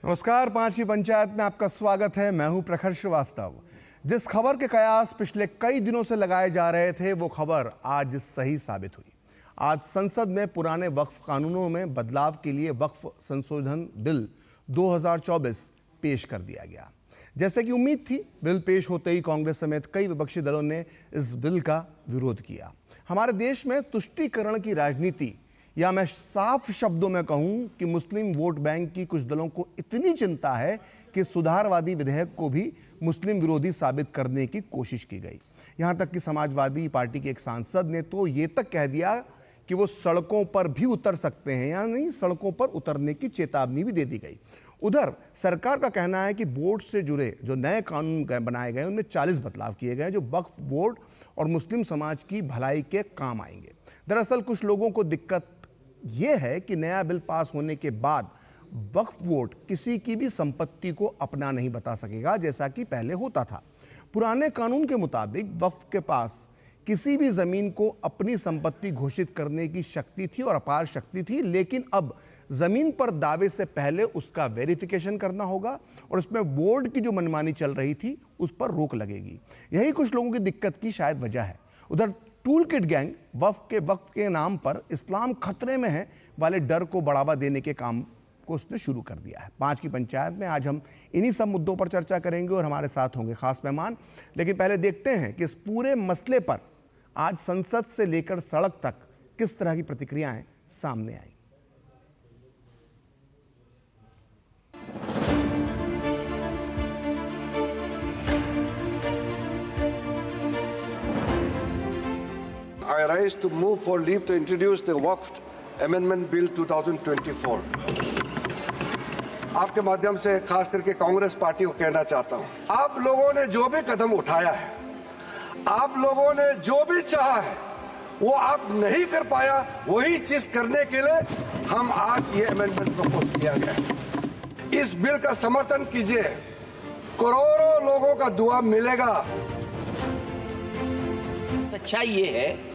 नमस्कार, 5वीं पंचायत में आपका स्वागत है। मैं हूं प्रखर श्रीवास्तव। जिस खबर के कयास पिछले कई दिनों से लगाए जा रहे थे, वो खबर आज सही साबित हुई। आज संसद में पुराने वक्फ कानूनों में बदलाव के लिए वक्फ संशोधन बिल 2024 पेश कर दिया गया। जैसे कि उम्मीद थी, बिल पेश होते ही कांग्रेस समेत कई विपक्षी दलों ने इस बिल का विरोध किया। हमारे देश में तुष्टीकरण की राजनीति, या मैं साफ शब्दों में कहूं कि मुस्लिम वोट बैंक की कुछ दलों को इतनी चिंता है कि सुधारवादी विधेयक को भी मुस्लिम विरोधी साबित करने की कोशिश की गई। यहां तक कि समाजवादी पार्टी के एक सांसद ने तो ये तक कह दिया कि वो सड़कों पर भी उतर सकते हैं, यानी सड़कों पर उतरने की चेतावनी भी दे दी गई। उधर सरकार का कहना है कि बोर्ड से जुड़े जो नए कानून बनाए गए उनमें 40 बदलाव किए गए जो वक्फ बोर्ड और मुस्लिम समाज की भलाई के काम आएंगे। दरअसल कुछ लोगों को दिक्कत यह है कि नया बिल पास होने के बाद वक्फ बोर्ड किसी की भी संपत्ति को अपना नहीं बता सकेगा, जैसा कि पहले होता था। पुराने कानून के मुताबिक वक्फ के पास किसी भी जमीन को अपनी संपत्ति घोषित करने की शक्ति थी और अपार शक्ति थी, लेकिन अब जमीन पर दावे से पहले उसका वेरिफिकेशन करना होगा और उसमें बोर्ड की जो मनमानी चल रही थी उस पर रोक लगेगी। यही कुछ लोगों की दिक्कत की शायद वजह है। उधर टूल किट गैंग वक्फ के नाम पर इस्लाम खतरे में है वाले डर को बढ़ावा देने के काम को उसने शुरू कर दिया है। 5 की पंचायत में आज हम इन्हीं सब मुद्दों पर चर्चा करेंगे और हमारे साथ होंगे खास मेहमान। लेकिन पहले देखते हैं कि इस पूरे मसले पर आज संसद से लेकर सड़क तक किस तरह की प्रतिक्रियाएं सामने आई। I rise to move for leave to introduce the Waqf Amendment Bill 2024. आपके माध्यम से खास करके कांग्रेस पार्टी को कहना चाहता हूं, आप लोगों ने जो भी कदम उठाया है, आप लोगों ने जो भी चाहा है, वो आप नहीं कर पाया। वही चीज करने के लिए हम आज ये अमेंडमेंट प्रपोज किया गया। इस बिल का समर्थन कीजिए, करोड़ों लोगों का दुआ मिलेगा। सच्चाई ये है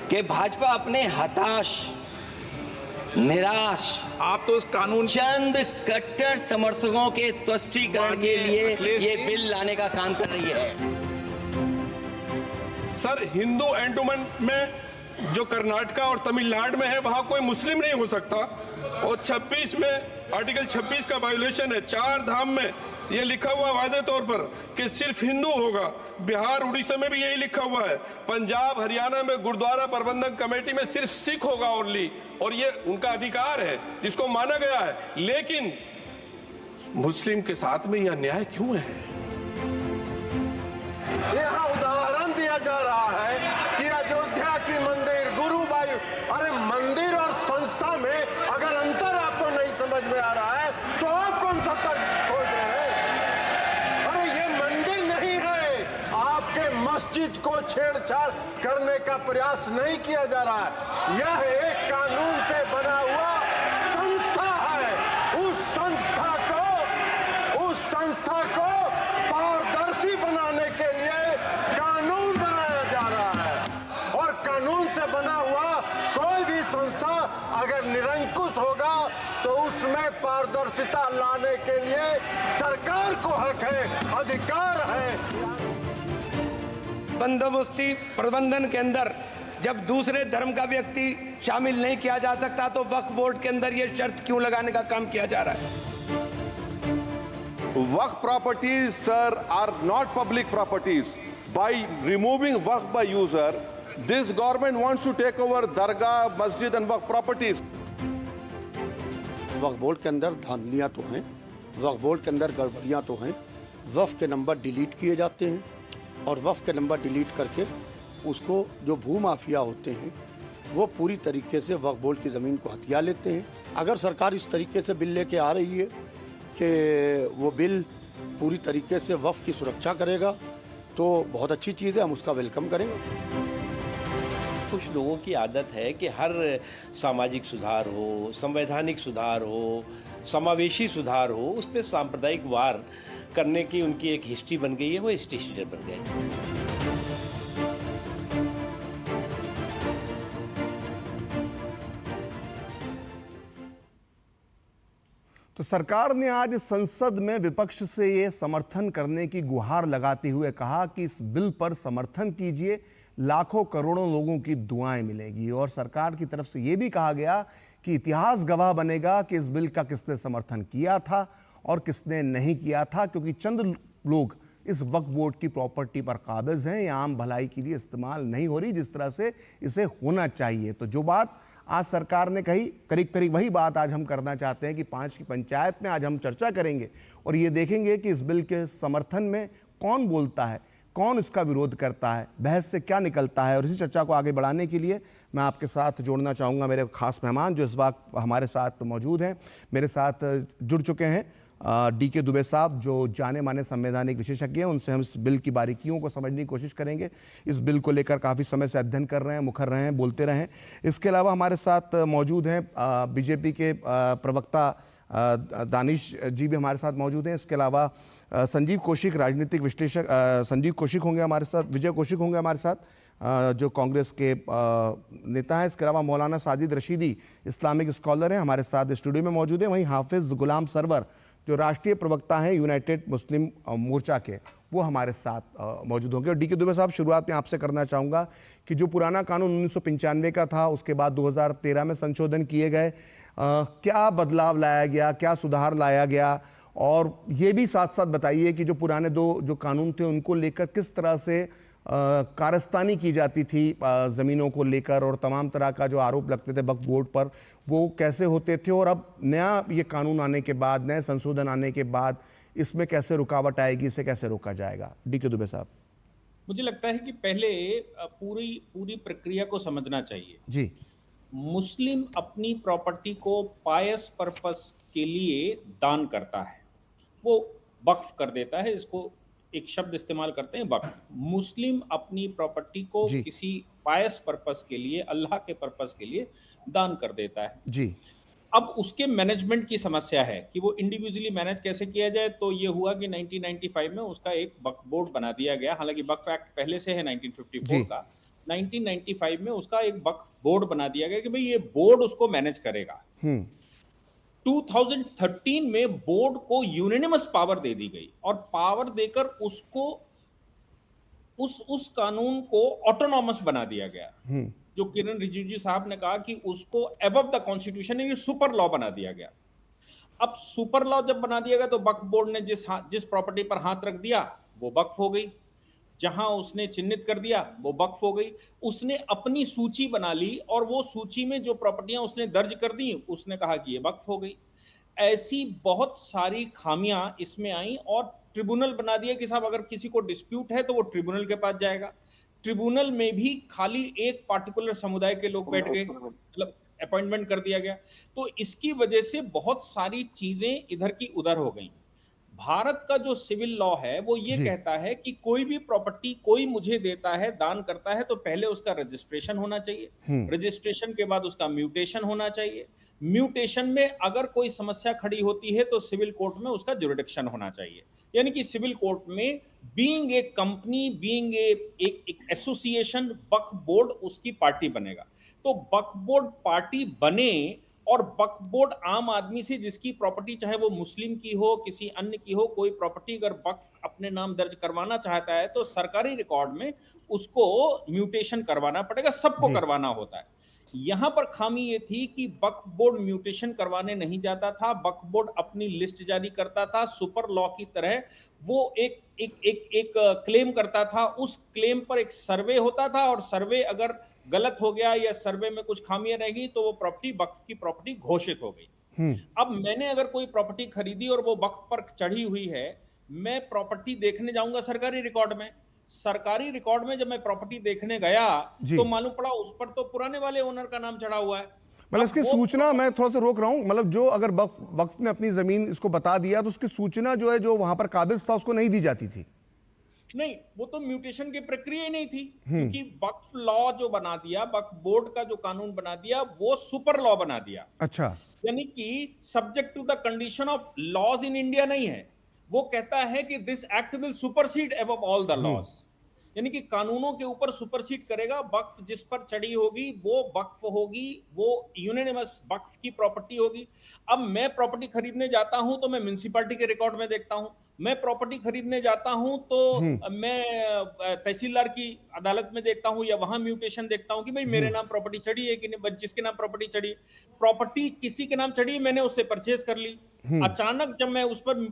कि भाजपा अपने हताश, निराश, आप तो उस कानून चंद कट्टर समर्थकों के तुष्टीकरण के लिए ये बिल लाने का काम कर रही है। सर, हिंदू एंडोमेंट में जो कर्नाटका और तमिलनाडु में है, वहां कोई मुस्लिम नहीं हो सकता। और 26 में आर्टिकल 26 का वायोलेशन है। 4 धाम में ये लिखा हुआ वाज़े तौर पर कि सिर्फ हिंदू होगा। बिहार उड़ीसा में भी यही लिखा हुआ है। पंजाब हरियाणा में गुरुद्वारा प्रबंधक कमेटी में सिर्फ सिख होगा ओनली, और ये उनका अधिकार है जिसको माना गया है। लेकिन मुस्लिम के साथ में यह अन्याय क्यों है? यहाँ उदाहरण दिया जा रहा है कि अयोध्या की मंदिर गुरुबायू, अरे मंदिर और संस्था में अगर अंतर आपको नहीं समझ में आ रहा है तो आप कौन सा तर्क खोज रहे हैं? अरे ये मंदिर नहीं है, आपके मस्जिद को छेड़छाड़ करने का प्रयास नहीं किया जा रहा है। यह एक कानून से बना हुआ संस्था है। उस संस्था को पारदर्शी बनाने के लिए कानून बनाया जा रहा है, और कानून से बना हुआ कोई भी संस्था अगर निरंकुश होगा तो उसमें पारदर्शिता लाने के लिए सरकार को हक है, अधिकार है। बंदोबस्ती प्रबंधन के अंदर जब दूसरे धर्म का व्यक्ति शामिल नहीं किया जा सकता, तो वक्फ बोर्ड के अंदर यह शर्त क्यों लगाने का काम किया जा रहा है? Waqf properties, sir, are not public properties. By removing Waqf by user, this government wants to take over Dargah, Masjid and Waqf properties. Waqf board के अंदर धांधलियाँ तो हैं, वक्फ बोर्ड के अंदर गड़बड़ियाँ तो हैं। वक्फ के नंबर डिलीट किए जाते हैं और वक्फ के नंबर डिलीट करके उसको जो भू माफिया होते हैं वो पूरी तरीके से वक्फ बोर्ड की ज़मीन को हथिया लेते हैं। अगर सरकार इस तरीके से बिल लेके आ रही है कि वो बिल पूरी तरीके से वक्फ की सुरक्षा करेगा तो बहुत अच्छी चीज़ है, हम उसका वेलकम करेंगे। कुछ लोगों की आदत है कि हर सामाजिक सुधार हो, संवैधानिक सुधार हो, समावेशी सुधार हो, उस पर सांप्रदायिक वार करने की उनकी एक हिस्ट्री बन गई है, वो स्टेशनर बन गए। तो तो सरकार ने आज संसद में विपक्ष से ये समर्थन करने की गुहार लगाते हुए कहा कि इस बिल पर समर्थन कीजिए, लाखों करोड़ों लोगों की दुआएं मिलेगी। और सरकार की तरफ से ये भी कहा गया कि इतिहास गवाह बनेगा कि इस बिल का किसने समर्थन किया था और किसने नहीं किया था, क्योंकि चंद लोग इस वक्फ बोर्ड की प्रॉपर्टी पर काबिज हैं। ये आम भलाई के लिए इस्तेमाल नहीं हो रही जिस तरह से इसे होना चाहिए। तो जो बात आज सरकार ने कही, करीब करीब वही बात आज हम करना चाहते हैं कि 5 की पंचायत में आज हम चर्चा करेंगे और ये देखेंगे कि इस बिल के समर्थन में कौन बोलता है, कौन इसका विरोध करता है, बहस से क्या निकलता है। और इसी चर्चा को आगे बढ़ाने के लिए मैं आपके साथ जोड़ना चाहूँगा मेरे खास मेहमान जो इस वक्त हमारे साथ मौजूद हैं। मेरे साथ जुड़ चुके हैं DK दुबे साहब, जो जाने माने संवैधानिक विशेषज्ञ हैं। उनसे हम इस बिल की बारीकियों को समझने की कोशिश करेंगे। इस बिल को लेकर काफ़ी समय से अध्ययन कर रहे हैं, मुखर रहे हैं, बोलते रहे हैं। इसके अलावा हमारे साथ मौजूद हैं BJP के प्रवक्ता दानिश जी भी हमारे साथ मौजूद हैं। इसके अलावा संजीव कौशिक, राजनीतिक विश्लेषक संजीव कौशिक होंगे हमारे साथ, विजय कौशिक होंगे हमारे साथ जो कांग्रेस के नेता हैं। इसके अलावा मौलाना साजिद रशीदी इस्लामिक स्कॉलर हैं, हमारे साथ स्टूडियो में मौजूद हैं। वहीं हाफिज़ गुलाम सरवर जो राष्ट्रीय प्रवक्ता हैं यूनाइटेड मुस्लिम मोर्चा के, वो हमारे साथ मौजूद होंगे। और DK दुबे साहब, शुरुआत में आपसे करना चाहूँगा कि जो पुराना कानून 1995 का था, उसके बाद 2013 में संशोधन किए गए, क्या बदलाव लाया गया, क्या सुधार लाया गया, और ये भी साथ साथ बताइए कि जो पुराने जो कानून थे उनको लेकर किस तरह से कारस्तानी की जाती थी ज़मीनों को लेकर, और तमाम तरह का जो आरोप लगते थे वक्फ बोर्ड पर, वो कैसे होते थे, और अब नया ये कानून आने के बाद, नए संशोधन आने के बाद इसमें कैसे रुकावट आएगी, इसे कैसे रोका जाएगा। DK दुबे साहब। मुझे लगता है कि पहले पूरी प्रक्रिया को समझना चाहिए जी। मुस्लिम अपनी प्रॉपर्टी को पायस पर्पस के लिए दान करता है, वो वक्फ कर देता है। इसको एक शब्द इस्तेमाल करते हैं, वक्फ। मुस्लिम अपनी प्रॉपर्टी को किसी पायस पर्पस के लिए, अल्लाह के पर्पस के लिए दान कर देता है जी। अब उसके मैनेजमेंट की समस्या है कि वो इंडिविजुअली मैनेज कैसे किया जाए। तो ये हुआ कि 1995 में उसका एक वक्फ बोर्ड बना दिया गया। हालांकि वक्फ एक्ट पहले से है 1954 का, 1995 में उसका एक वक्फ बोर्ड बना दिया गया कि भाई ये बोर्ड उसको मैनेज करेगा। 2013 में बोर्ड को यूनिनिमस पावर दे दी गई और पावर देकर उसको उस कानून को ऑटोनॉमस बना दिया गया। जो किरण रिजिजू साहब ने कहा कि उसको अबव द कॉन्स्टिट्यूशन है, ये सुपर लॉ बना दिया गया। अब सुपर लॉ जब बना दिया गया तो वक्फ बोर्ड ने जिस प्रॉपर्टी पर हाथ रख दिया वो वक्फ हो गई, जहां उसने चिन्हित कर दिया वो वक्फ हो गई। उसने अपनी सूची बना ली और वो सूची में जो प्रॉपर्टियां उसने दर्ज कर दी उसने कहा कि ये वक्फ हो गई। ऐसी बहुत सारी खामियां इसमें आई और ट्रिब्यूनल बना दिया कि साहब अगर किसी को डिस्प्यूट है तो वो ट्रिब्यूनल के पास जाएगा। ट्रिब्यूनल में भी खाली एक पार्टिकुलर समुदाय के लोग बैठ गए, मतलब अपॉइंटमेंट कर दिया गया। तो इसकी वजह से बहुत सारी चीजें इधर की उधर हो गई। भारत का जो सिविल लॉ है वो ये कहता है कि कोई भी प्रॉपर्टी कोई मुझे देता है, दान करता है, तो पहले उसका रजिस्ट्रेशन होना चाहिए, रजिस्ट्रेशन के बाद उसका म्यूटेशन होना चाहिए, म्यूटेशन में अगर कोई समस्या खड़ी होती है तो सिविल कोर्ट में उसका जुरिडिक्शन होना चाहिए। यानी कि सिविल कोर्ट में बीइंग ए कंपनी, बीइंग एक एसोसिएशन, वक्फ बोर्ड उसकी पार्टी बनेगा। तो वक्फ बोर्ड पार्टी बने और वक्फ बोर्ड आम आदमी से जिसकी प्रॉपर्टी, चाहे वो मुस्लिम की हो, किसी अन्य की हो, कोई प्रॉपर्टी अगर वक्फ अपने नाम दर्ज करवाना चाहता है तो सरकारी रिकॉर्ड में उसको म्यूटेशन करवाना पड़ेगा, सबको करवाना होता है। यहां पर खामी ये थी कि वक्फ बोर्ड म्यूटेशन करवाने नहीं जाता था, वक्फ बोर्ड अपनी लिस्ट जारी करता था, सुपर लॉ की तरह वो एक क्लेम करता था, उस क्लेम पर एक सर्वे होता था और सर्वे अगर गलत हो गया या सर्वे में कुछ खामियां रह गई तो वो प्रॉपर्टी वक्फ की प्रॉपर्टी घोषित हो गई। अब मैंने अगर कोई प्रॉपर्टी खरीदी और वो वक्फ पर चढ़ी हुई है, मैं प्रॉपर्टी देखने जाऊंगा सरकारी रिकॉर्ड में। सरकारी रिकॉर्ड में जब मैं प्रॉपर्टी देखने गया तो मालूम पड़ा उस पर तो पुराने वाले ओनर का नाम चढ़ा हुआ है। मतलब इसकी सूचना, मैं थोड़ा सा रोक रहा हूं, मतलब जो अगर वक्फ ने अपनी जमीन इसको बता दिया तो उसकी सूचना जो है, जो वहां पर काबिज था, उसको नहीं दी जाती थी। नहीं, वो तो म्यूटेशन की प्रक्रिया ही नहीं थी, क्योंकि वक्फ लॉ जो बना दिया, वक्फ बोर्ड का जो कानून बना दिया वो सुपर लॉ बना दिया। अच्छा, यानी कि subject to the condition of laws in India नहीं है, वो कहता है कि this act will supersede above all the laws. यानी कि कानूनों के ऊपर सुपरसीड करेगा। वक्फ जिस पर चढ़ी होगी वो वक्फ होगी, वो यूनिनिमस वक्फ की प्रॉपर्टी होगी। अब मैं प्रॉपर्टी खरीदने जाता हूं तो मैं म्युनिसिपैलिटी के रिकॉर्ड में देखता हूं, मैं प्रॉपर्टी खरीदने जाता हूं तो मैं तहसीलदार की अदालत में देखता हूं या वहां म्यूटेशन देखता हूं कि भाई मेरे नाम प्रॉपर्टी चढ़ी है कि नहीं, जिसके नाम प्रॉपर्टी चढ़ी, प्रॉपर्टी किसी के नाम चढ़ी, मैंने उससे परचेज कर ली। अचानक जब मैं उस पर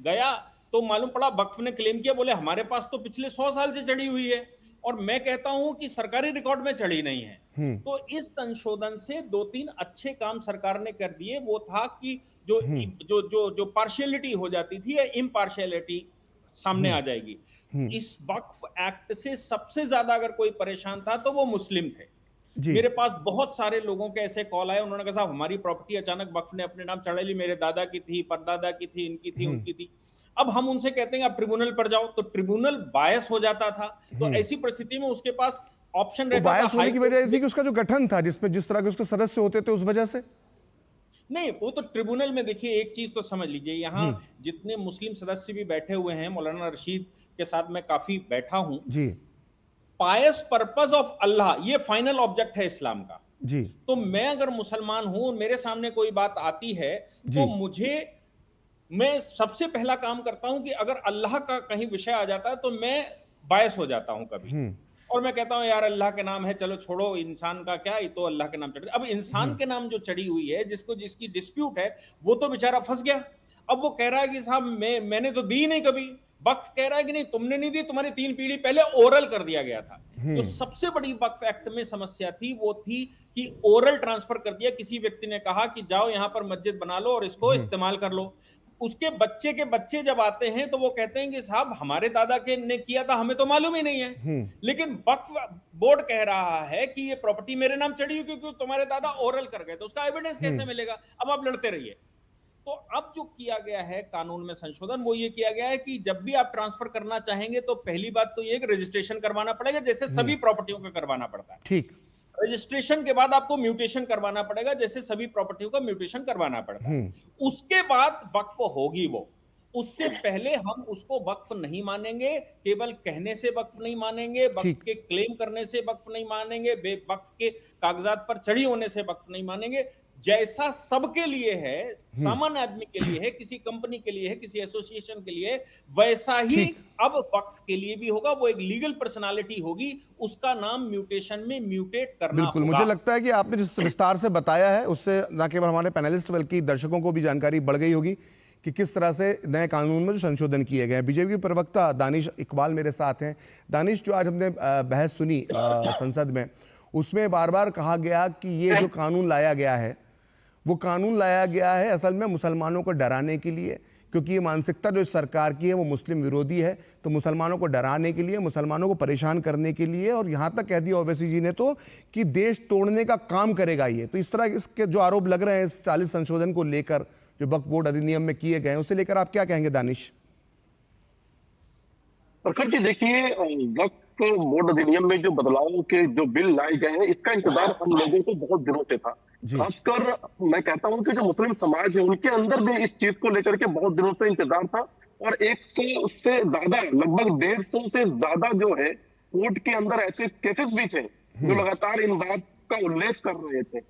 गया तो मालूम पड़ा वक्फ ने क्लेम किया, बोले हमारे पास तो पिछले 100 साल से चढ़ी हुई है, और मैं कहता हूं कि सरकारी रिकॉर्ड में चढ़ी नहीं है। तो इस संशोधन से 2-3 अच्छे काम सरकार ने कर दिए। वो था कि जो जो जो जो पार्शियलिटी हो जाती थी या इम्पार्शियलिटी सामने आ जाएगी। इस वक्फ एक्ट से सबसे ज्यादा अगर कोई परेशान था तो वो मुस्लिम थे। मेरे पास बहुत सारे लोगों के ऐसे कॉल आए, उन्होंने कहा साहब हमारी प्रॉपर्टी अचानक वक्फ ने अपने नाम चढ़ा ली, मेरे दादा की थी, परदादा की थी, इनकी थी, उनकी थी। अब हम उनसे कहते हैं आप ट्रिब्यूनल पर जाओ, तो ट्रिब्यूनल बायस हो जाता था। तो ऐसी परिस्थिति में उसके पास ऑप्शन रहता था। बायस होने की वजह थी कि उसका जो गठन था, जिसमें जिस तरह के उसके सदस्य होते थे, उस वजह से नहीं, वो तो ट्रिब्यूनल में देखिए एक चीज तो समझ लीजिए, यहाँ जितने मुस्लिम सदस्य भी बैठे हुए हैं, मौलाना रशीद के साथ मैं काफी बैठा हूं जी, पायस पर्पस ऑफ अल्लाह ये फाइनल ऑब्जेक्ट है इस्लाम का जी। तो मैं अगर मुसलमान हूं, मेरे सामने कोई बात आती है तो मैं सबसे पहला काम करता हूं कि अगर अल्लाह का कहीं विषय आ जाता है तो मैं बायस हो जाता हूं कभी, और मैं कहता हूं यार अल्लाह के नाम है, चलो छोड़ो इंसान का क्या, ये तो अल्लाह के नाम चढ़ी। अब इंसान के नाम जो चढ़ी हुई है, जिसकी डिस्प्यूट है, वो तो बेचारा फंस गया। अब वो कह रहा है कि साहब मैंने तो दी नहीं कभी। वक्फ कह रहा है कि नहीं तुमने नहीं दी, तुम्हारी 3 पीढ़ी पहले ओरल कर दिया गया था। तो सबसे बड़ी वक्फ एक्ट में समस्या थी वो थी कि ओरल ट्रांसफर कर दिया। किसी व्यक्ति ने कहा कि जाओ यहां पर मस्जिद बना लो और इसको इस्तेमाल कर लो। उसके बच्चे जब आते हैं तो वो कहते हैं कि साहब हमारे दादा के ने किया था, हमें तो मालूम ही नहीं है। लेकिन वक्फ बोर्ड कह रहा है कि ये प्रॉपर्टी मेरे नाम चढ़ी हुई क्योंकि तुम्हारे दादा ओरल कर गए, तो उसका एविडेंस कैसे मिलेगा? अब आप लड़ते रहिए। तो अब जो किया गया है कानून में संशोधन, वो ये किया गया है कि जब भी आप ट्रांसफर करना चाहेंगे तो पहली बात तो ये कि रजिस्ट्रेशन करवाना पड़ेगा, जैसे सभी प्रॉपर्टियों का करवाना पड़ता है। ठीक। रजिस्ट्रेशन के बाद आपको म्यूटेशन करवाना पड़ेगा, जैसे सभी प्रॉपर्टियों का म्यूटेशन करवाना पड़ता है। उसके बाद वक्फ होगी वो। उससे पहले हम उसको वक्फ नहीं मानेंगे, केवल कहने से वक्फ नहीं मानेंगे, वक्फ के क्लेम करने से वक्फ नहीं मानेंगे, वक्फ के कागजात पर चढ़ी होने से वक्फ नहीं मानेंगे। जैसा सबके लिए है, सामान्य आदमी के लिए है, किसी कंपनी के लिए है, किसी एसोसिएशन के लिए, वैसा ही अब वक्फ के लिए भी होगा। वो एक लीगल पर्सनालिटी होगी, उसका नाम म्यूटेशन में म्यूटेट करना बिल्कुल होगा। मुझे लगता है कि आपने जिस विस्तार से बताया है उससे न केवल हमारे पैनलिस्ट बल्कि दर्शकों को भी जानकारी बढ़ गई होगी कि किस तरह से नए कानून में जो संशोधन किए गए हैं। बीजेपी के प्रवक्ता दानिश इकबाल मेरे साथ हैं। दानिश, जो आज हमने बहस सुनी संसद में, उसमें बार बार कहा गया कि ये जो कानून लाया गया है वो कानून लाया गया है असल में मुसलमानों को डराने के लिए, क्योंकि ये मानसिकता जो इस सरकार की है वो मुस्लिम विरोधी है। तो मुसलमानों को डराने के लिए, मुसलमानों को परेशान करने के लिए, और यहाँ तक कह दिया ओवैसी जी ने तो कि देश तोड़ने का काम करेगा ये। तो इस तरह इसके जो आरोप लग रहे हैं इस 40 संशोधन को लेकर जो वक्फ बोर्ड अधिनियम में किए गए हैं, उसे लेकर आप क्या कहेंगे दानिश? प्रखर जी, देखिए वक्फ बोर्ड अधिनियम में जो बदलाव के जो बिल लाए गए हैं, इसका इंतजार हम लोगों को बहुत दिनों से था। खासकर मैं कहता हूं कि जो मुस्लिम समाज है उनके अंदर भी इस चीज को लेकर के बहुत दिनों से इंतजार था। और 100 से ज्यादा, लगभग 150 से ज्यादा जो है कोर्ट के अंदर ऐसे केसेस भी थे जो लगातार इन बात का उल्लेख कर रहे थे।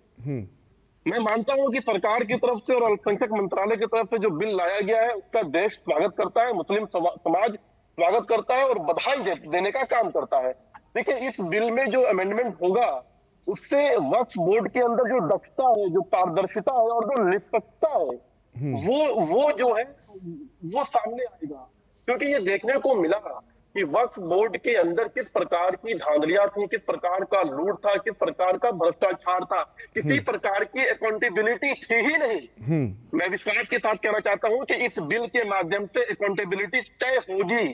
मैं मानता हूं कि सरकार की तरफ से और अल्पसंख्यक मंत्रालय की तरफ से जो बिल लाया गया है उसका देश स्वागत करता है, मुस्लिम समाज स्वागत करता है और बधाई देने का काम करता है। देखिए, इस बिल में जो अमेंडमेंट होगा उससे वक्फ बोर्ड के अंदर जो दक्षता है, जो पारदर्शिता है और जो निष्पक्षता है वो जो है वो सामने आएगा। क्योंकि ये देखने को मिला कि वक्फ बोर्ड के अंदर किस प्रकार की धांधलियां थी, किस प्रकार का लूट था, किस प्रकार का भ्रष्टाचार था, किसी प्रकार की अकाउंटेबिलिटी थी ही नहीं। मैं विश्वास के साथ कहना चाहता हूं कि इस बिल के माध्यम से अकाउंटेबिलिटी तय होगी।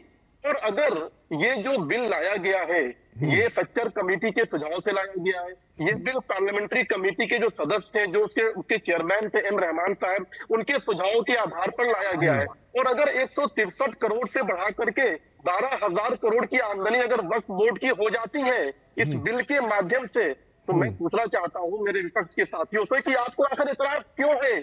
और अगर ये जो बिल लाया गया है ये सच्चर कमेटी के सुझाव से लाया गया है, ये बिल पार्लियामेंट्री कमेटी के जो सदस्य थे, जो उसके चेयरमैन थे एम रहमान साहब, उनके सुझावों के आधार पर लाया गया है। और अगर 163 करोड़ से बढ़ा करके 12,000 करोड़ की आमदनी अगर वक्फ बोर्ड की हो जाती है इस बिल के माध्यम से, तो मैं पूछना चाहता हूं मेरे विपक्ष के साथियों से कि आपको आखिर इतराज क्यों है?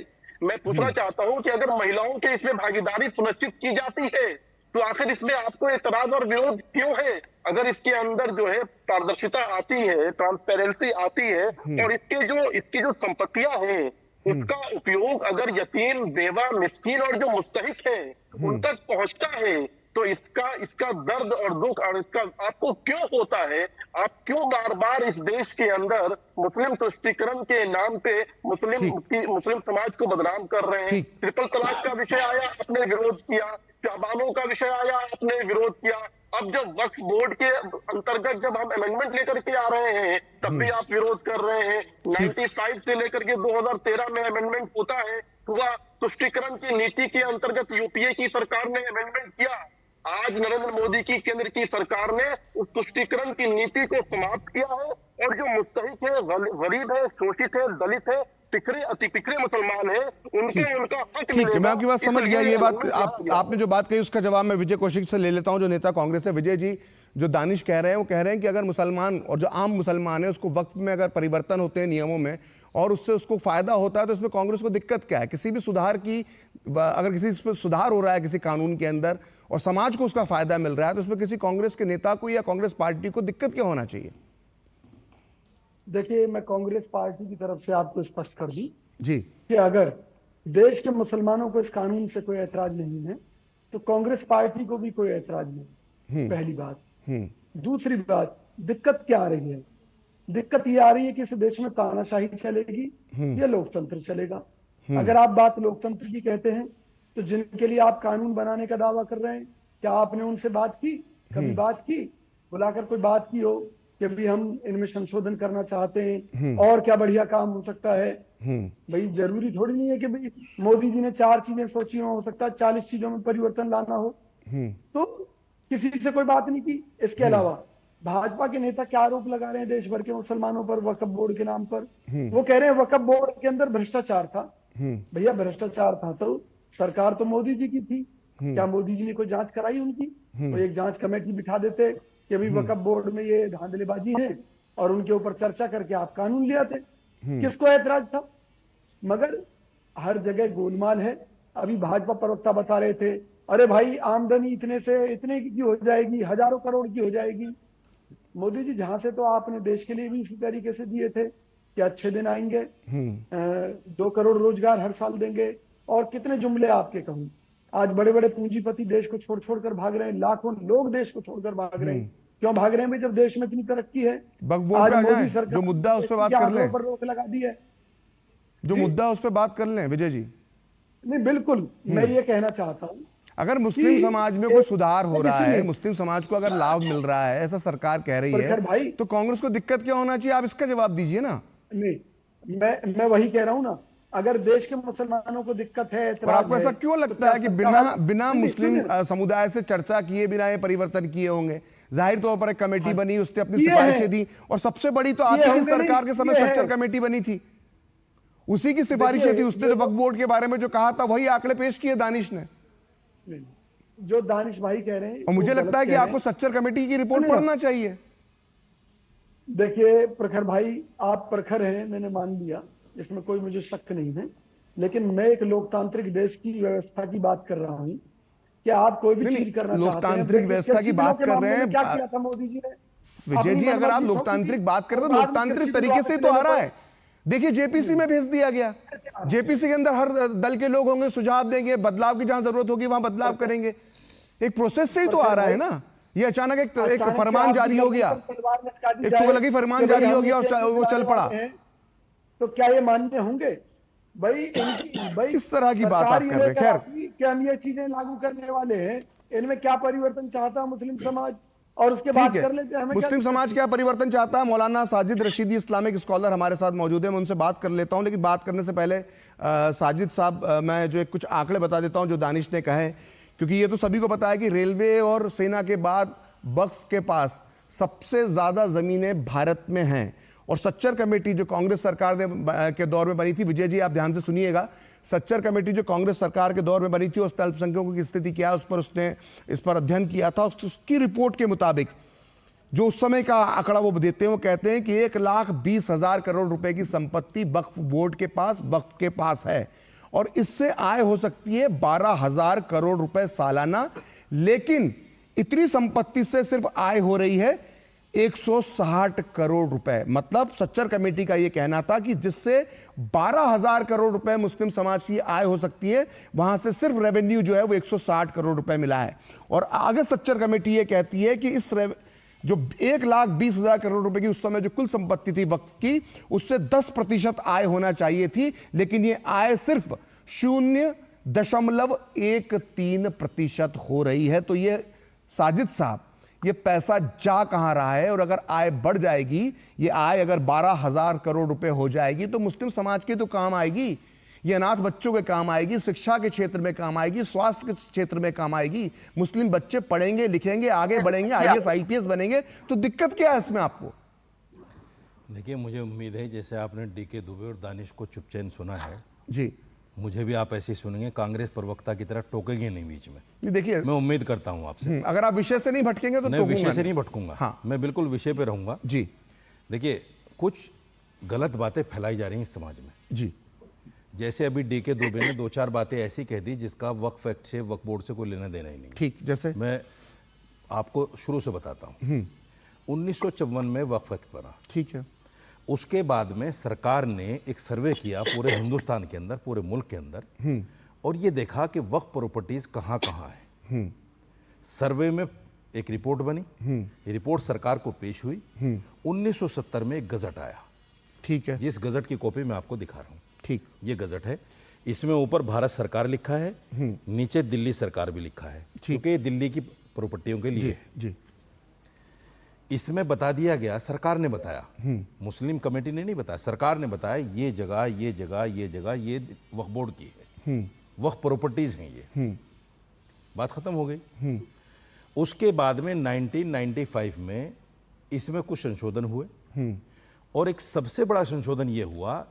मैं पूछना चाहता हूं कि अगर महिलाओं के इसमें भागीदारी सुनिश्चित की जाती है तो आखिर इसमें आपको एतराज और विरोध क्यों है? अगर इसके अंदर जो है पारदर्शिता आती है, ट्रांसपेरेंसी आती है, और इसकी जो संपत्तियां हैं उसका उपयोग अगर यतीम, बेवा, मिस्कीन और जो मुस्तहिक है उन तक पहुंचता है, तो इसका दर्द और दुख और इसका आपको क्यों होता है? आप क्यों बार बार इस देश के अंदर मुस्लिम तुष्टीकरण के नाम पे मुस्लिम समाज को बदनाम कर रहे हैं? ट्रिपल तलाक का विषय आया, आपने विरोध किया। शहबानों का विषय आया, आपने विरोध किया। अब जब वक्फ बोर्ड के अंतर्गत जब हम अमेंडमेंट लेकर के आ रहे हैं, तब भी आप विरोध कर रहे हैं। 95 से लेकर के 2013 में अमेंडमेंट होता है, हुआ तुष्टीकरण की नीति के अंतर्गत यूपीए की सरकार ने अमेंडमेंट किया। आज नरेंद्र मोदी की केंद्र की सरकार ने उस तुष्टीकरण की नीति को समाप्त किया है, और जो मुस्तहिक है, गरीब है, शोषित है, दलित है, पिछड़े अति पिछड़े मुसलमान है, उनका हक ठीक है, मैं आपकी बात समझ गया। ये बात आपने जो बात कही उसका जवाब मैं विजय कौशिक से ले लेता हूं, जो नेता कांग्रेस है। विजय जी, जो दानिश कह रहे हैं वो कह रहे हैं कि अगर मुसलमान और जो आम मुसलमान है उसको वक्फ में अगर परिवर्तन होते हैं नियमों में और उससे उसको फायदा होता है, तो इसमें कांग्रेस को दिक्कत क्या है? किसी भी सुधार की, अगर किसी सुधार हो रहा है किसी कानून के अंदर और समाज को उसका फायदा मिल रहा है, तो उसमें किसी कांग्रेस के नेता को या कांग्रेस पार्टी को दिक्कत क्या होना चाहिए? देखिए, मैं कांग्रेस पार्टी की तरफ से आपको स्पष्ट कर दूं जी कि अगर देश के मुसलमानों को इस कानून से कोई ऐतराज नहीं है, तो कांग्रेस पार्टी को भी कोई ऐतराज नहीं। पहली बात। दूसरी बात, दिक्कत क्या आ रही है? दिक्कत ये आ रही है कि इस देश में तानाशाही चलेगी या लोकतंत्र चलेगा। अगर आप बात लोकतंत्र की कहते हैं, तो जिनके लिए आप कानून बनाने का दावा कर रहे हैं, क्या आपने उनसे बात की? कभी बात की? बुलाकर कोई बात की हो कि अभी हम इनमें संशोधन करना चाहते हैं और क्या बढ़िया काम हो सकता है? भाई जरूरी थोड़ी नहीं है कि भाई मोदी जी ने 4 चीजें सोची हो सकता है 40 चीजों में परिवर्तन लाना हो। तो किसी से कोई बात नहीं की। इसके अलावा भाजपा के नेता क्या आरोप लगा रहे हैं देश भर के मुसलमानों पर वक्फ बोर्ड के नाम पर? वो कह रहे हैं वक्फ बोर्ड के अंदर भ्रष्टाचार था। भैया, भ्रष्टाचार था तो सरकार तो मोदी जी की थी। क्या मोदी जी ने कोई जांच कराई उनकी? तो एक जांच कमेटी बिठा देते कि अभी वक्फ बोर्ड में ये धांधलीबाजी है और उनके ऊपर चर्चा करके आप कानून ले आते। किसको ऐतराज था? मगर हर जगह गोलमाल है। अभी भाजपा प्रवक्ता बता रहे थे, अरे भाई आमदनी इतने से इतने की हो जाएगी, हजारों करोड़ की हो जाएगी। मोदी जी, जहां से तो आपने देश के लिए भी इसी तरीके से दिए थे कि अच्छे दिन आएंगे, 2 करोड़ रोजगार हर साल देंगे, और कितने जुमले आपके कहूं। आज बड़े बड़े पूंजीपति देश को छोड़ कर भाग रहे हैं, लाखों लोग देश को छोड़कर भाग रहे हैं। क्यों भाग रहे हैं? जब देश में इतनी तरक्की है। आज मोदी सरकार जो मुद्दा उस पर बात कर लें, पर रोक लगा दी है। जो मुद्दा उस पर बात कर लें विजय जी। नहीं, बिल्कुल, मैं ये कहना चाहता हूँ, अगर मुस्लिम समाज में कोई सुधार हो रहा है, मुस्लिम समाज को अगर लाभ मिल रहा है, ऐसा सरकार कह रही है, तो कांग्रेस को दिक्कत क्या होना चाहिए? आप इसका जवाब दीजिए ना। नहीं, मैं वही कह रहा हूँ ना, अगर देश के मुसलमानों को दिक्कत है, और आपको ऐसा क्यों लगता है कि बिना मुस्लिम समुदाय से चर्चा किए बिना ये परिवर्तन किए होंगे? जाहिर तौर पर एक कमेटी बनी, उसने अपनी सिफारिशें दी, और सबसे बड़ी तो आपकी सरकार के समय सच्चर कमेटी बनी थी, उसी की सिफारिशें थी। उसने वक्फ बोर्ड के बारे में जो कहा था वही आंकड़े पेश किए दानिश ने। जो दानिश भाई कह रहे हैं, और मुझे लगता है कि आपको सच्चर कमेटी की रिपोर्ट पढ़ना चाहिए। देखिए प्रखर भाई, आप प्रखर हैं, मैंने मान लिया, इसमें कोई मुझे शक नहीं है, लेकिन मैं एक लोकतांत्रिक देश की व्यवस्था की बात कर रहा हूं कि आप कोई भी चीज करना चाहते हैं। लोकतांत्रिक व्यवस्था की बात कर रहे हैं, क्या किया था मोदी जी ने? विजय जी, अगर आप लोकतांत्रिक बात कर रहे हैं तो लोकतांत्रिक तरीके से तो आ रहा है। देखिए, जेपीसी में भेज दिया गया। जेपीसी के अंदर हर दल के लोग होंगे, सुझाव देंगे, बदलाव की जहां जरूरत होगी वहां बदलाव करेंगे। एक प्रोसेस से ही तो आ रहा है ना। ये अचानक एक फरमान जारी हो गया, एक तुगलकी फरमान जारी हो गया और वो चल पड़ा। तो क्या ये मान्य होंगे? भाई किस तरह की बात आप कर रहे हैं? खैर, क्या हम ये चीजें लागू करने वाले हैं? इनमें क्या परिवर्तन चाहता है मुस्लिम समाज, और उसके बाद कर लेते हैं। मुस्लिम समाज क्या परिवर्तन चाहता है? मौलाना साजिद रशीदी, इस्लामिक स्कॉलर हमारे साथ मौजूद है, मैं उनसे बात कर लेता हूं। लेकिन बात करने से पहले साजिद साहब, मैं जो कुछ आंकड़े बता देता हूं जो दानिश ने कहे, क्योंकि ये तो सभी को पता है कि रेलवे और सेना के बाद वक्फ के पास सबसे ज्यादा जमीनें भारत में हैं। और सच्चर कमेटी जो कांग्रेस सरकार के दौर में बनी थी, विजय जी आप ध्यान से सुनिएगा, सच्चर कमेटी जो कांग्रेस सरकार के दौर में बनी थी, उस अल्पसंख्यकों की स्थिति क्या है उसने इस पर अध्ययन किया था। उसकी रिपोर्ट के मुताबिक जो उस समय का आंकड़ा वो देते हैं, वो कहते हैं कि 1,20,000 करोड़ रुपए की संपत्ति वक्फ बोर्ड के पास, वक्फ के पास है, और इससे आय हो सकती है 12,000 करोड़ रुपए सालाना। लेकिन इतनी संपत्ति से सिर्फ आय हो रही है 160 करोड़ रुपए। मतलब सच्चर कमेटी का यह कहना था कि जिससे 12,000 करोड़ रुपए मुस्लिम समाज की आय हो सकती है, वहां से सिर्फ रेवेन्यू जो है वो 160 करोड़ रुपए मिला है। और आगे सच्चर कमेटी यह कहती है कि इस जो 1,20,000 करोड़ रुपए की उस समय जो कुल संपत्ति थी वक्फ की, उससे 10% आय होना चाहिए थी, लेकिन यह आय सिर्फ 0.13% हो रही है। तो यह साजिद साहब, ये पैसा जा कहां रहा है? और अगर आय बढ़ जाएगी, ये आय अगर 12,000 करोड़ रुपए हो जाएगी तो मुस्लिम समाज के तो काम आएगी, ये अनाथ बच्चों के काम आएगी, शिक्षा के क्षेत्र में काम आएगी, स्वास्थ्य के क्षेत्र में काम आएगी। मुस्लिम बच्चे पढ़ेंगे, लिखेंगे, आगे बढ़ेंगे, IAS IPS बनेंगे। तो दिक्कत क्या है इसमें आपको? देखिए, मुझे उम्मीद है जैसे आपने DK दुबे और दानिश को चुपचाप सुना है जी, मुझे भी आप ऐसे ही सुनेंगे, कांग्रेस प्रवक्ता की तरह टोकेंगे नहीं बीच में। देखिए, मैं उम्मीद करता हूं आपसे। अगर आप विषय से नहीं भटकेंगे तो नहीं, विषय से नहीं भटकूंगा। हाँ, मैं बिल्कुल विषय पे रहूंगा जी। देखिए, कुछ गलत बातें फैलाई जा रही हैं इस समाज में जी। जैसे अभी DK दुबे ने 2-4 बातें ऐसी कह दी जिसका वक्फ एक्ट से, वक्फ बोर्ड से कोई लेना देना ही नहीं। ठीक, जैसे मैं आपको शुरू से बताता हूँ। 1954 में वक्फ एक्ट बना, ठीक है। उसके बाद में सरकार ने एक सर्वे किया पूरे हिंदुस्तान के अंदर, पूरे मुल्क के अंदर, और ये देखा कि वक्फ प्रॉपर्टीज कहाँ कहाँ है। सर्वे में एक रिपोर्ट बनी, ये रिपोर्ट सरकार को पेश हुई। 1970 में एक गजट आया, ठीक है, जिस गजट की कॉपी मैं आपको दिखा रहा हूँ। ठीक, ये गजट है, इसमें ऊपर भारत सरकार लिखा है, नीचे दिल्ली सरकार भी लिखा है, क्योंकि ये दिल्ली की प्रॉपर्टियों के लिए है। जी। इसमें बता दिया गया, सरकार ने बताया, मुस्लिम कमेटी ने नहीं बताया, सरकार ने बताया ये जगह, ये जगह, ये जगह, ये वक्फ बोर्ड की है, वक्फ प्रॉपर्टीज हैं ये। बात खत्म हो गई। उसके बाद में 1995 में इसमें कुछ संशोधन हुए, और एक सबसे बड़ा संशोधन ये हुआ,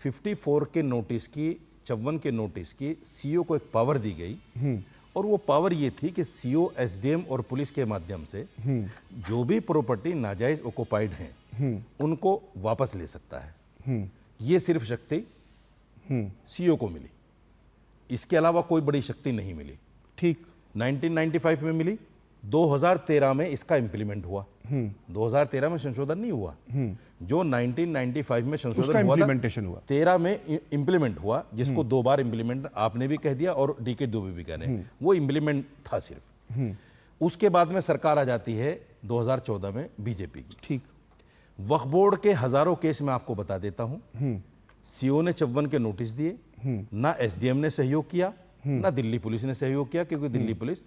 54 के नोटिस की, 54 के नोटिस की CO को एक पावर दी गई, और वो पावर ये थी कि CO, SDM और पुलिस के माध्यम से जो भी प्रॉपर्टी नाजायज ऑक्युपाइड हैं उनको वापस ले सकता है। ये सिर्फ शक्ति CO को मिली, इसके अलावा कोई बड़ी शक्ति नहीं मिली। ठीक, 1995 में मिली, 2013 में इसका इंप्लीमेंट हुआ। 2013 में संशोधन नहीं हुआ, जो 1995 में संशोधन हुआ, इंप्लीमेंटेशन हुआ, 13 में इंप्लीमेंट हुआ, जिसको 2 बार इंप्लीमेंट आपने भी कह दिया और DK दुबे भी कह रहे हैं, वो इंप्लीमेंट था सिर्फ। उसके बाद में सरकार आ जाती है 2014 में बीजेपी की। ठीक, वक्फ बोर्ड के हजारों केस मैं आपको बता देता हूं, CO ने 54 के नोटिस दिए, ना SDM ने सहयोग किया, ना दिल्ली पुलिस ने सहयोग किया, क्योंकि दिल्ली पुलिस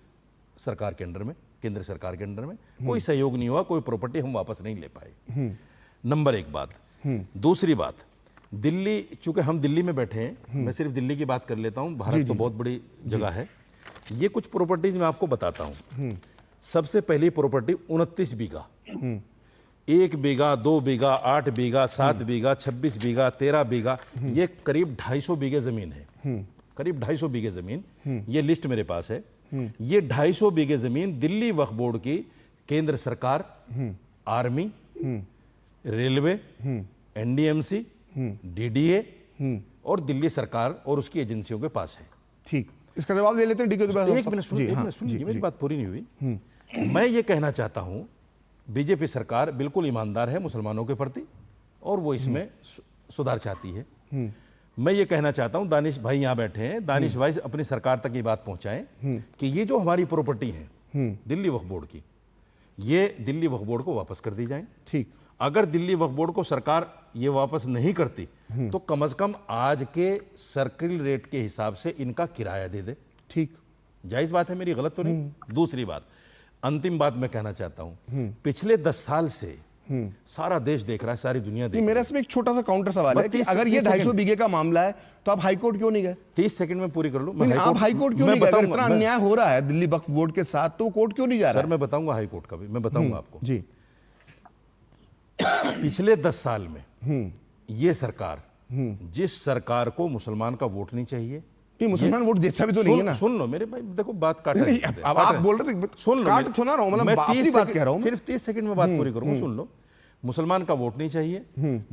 सरकार के अंडर में, केंद्र सरकार के अंडर में कोई सहयोग नहीं हुआ, कोई प्रॉपर्टी हम वापस नहीं ले पाए। नंबर 1 बात। दूसरी बात, दिल्ली, चूंकि हम दिल्ली में बैठे हैं, मैं सिर्फ दिल्ली की बात कर लेता हूं, भारत तो बहुत बड़ी जगह है। ये कुछ प्रॉपर्टीज मैं आपको बताता हूं। सबसे पहली प्रॉपर्टी 29 बीघा, 1 बीघा, 2 बीघा, 8 बीघा, 7 बीघा, 26 बीघा, 13 बीघा, ये करीब 250 बीघे जमीन है, करीब 250 बीघे जमीन। ये लिस्ट मेरे पास है। ये 250 बीघे जमीन दिल्ली वक्फ बोर्ड की केंद्र सरकार, आर्मी, रेलवे, NDMC, DDA और दिल्ली सरकार और उसकी एजेंसियों के पास है। ठीक, इसका जवाब दे लेते हैं DK दुबे। एक मिनट सुनिए, मेरी बात पूरी नहीं हुई। मैं ये कहना चाहता हूं, बीजेपी सरकार बिल्कुल ईमानदार है मुसलमानों के प्रति, और वो इसमें सुधार चाहती है। मैं ये कहना चाहता हूं, दानिश भाई यहाँ बैठे हैं, दानिश भाई अपनी सरकार तक ये बात पहुंचाएं कि ये जो हमारी प्रॉपर्टी है दिल्ली वक्फ बोर्ड की, ये दिल्ली वक्फ बोर्ड को वापस कर दी जाए। ठीक, अगर दिल्ली वक्फ बोर्ड को सरकार ये वापस नहीं करती तो कम से कम आज के सर्किल रेट के हिसाब से इनका किराया दे दे। ठीक, जायज बात है मेरी, गलत तो नहीं। दूसरी बात, अंतिम बात मैं कहना चाहता हूं, पिछले 10 साल से सारा देश देख रहा है, सारी दुनिया देख रही है। मेरा इसमें एक छोटा सा काउंटर सवाल है कि अगर ये 250 बीघे का मामला है तो आप हाईकोर्ट क्यों नहीं गए? 30 सेकंड में पूरी कर लूं। आप हाईकोर्ट क्यों नहीं गए? अगर इतना अन्याय हो रहा है दिल्ली वक्फ बोर्ड के साथ तो कोर्ट क्यों नहीं जा रहा? सर मैं बताऊंगा हाईकोर्ट का भी, मैं बताऊंगा आपको जी। पिछले 10 साल में ये सरकार, जिस सरकार को मुसलमान का वोट नहीं चाहिए, मुसलमान वोट देता भी तो नहीं है ना। सुन लो मेरे भाई, देखो बात काट रहे हैं, अब आप बोल रहे थे, सुन लो, काट सुना रहा हूं, मतलब अपनी बात कह रहा हूं, सिर्फ 30 सेकंड में बात पूरी करूंगा। सुन लो, मुसलमान का वोट नहीं चाहिए,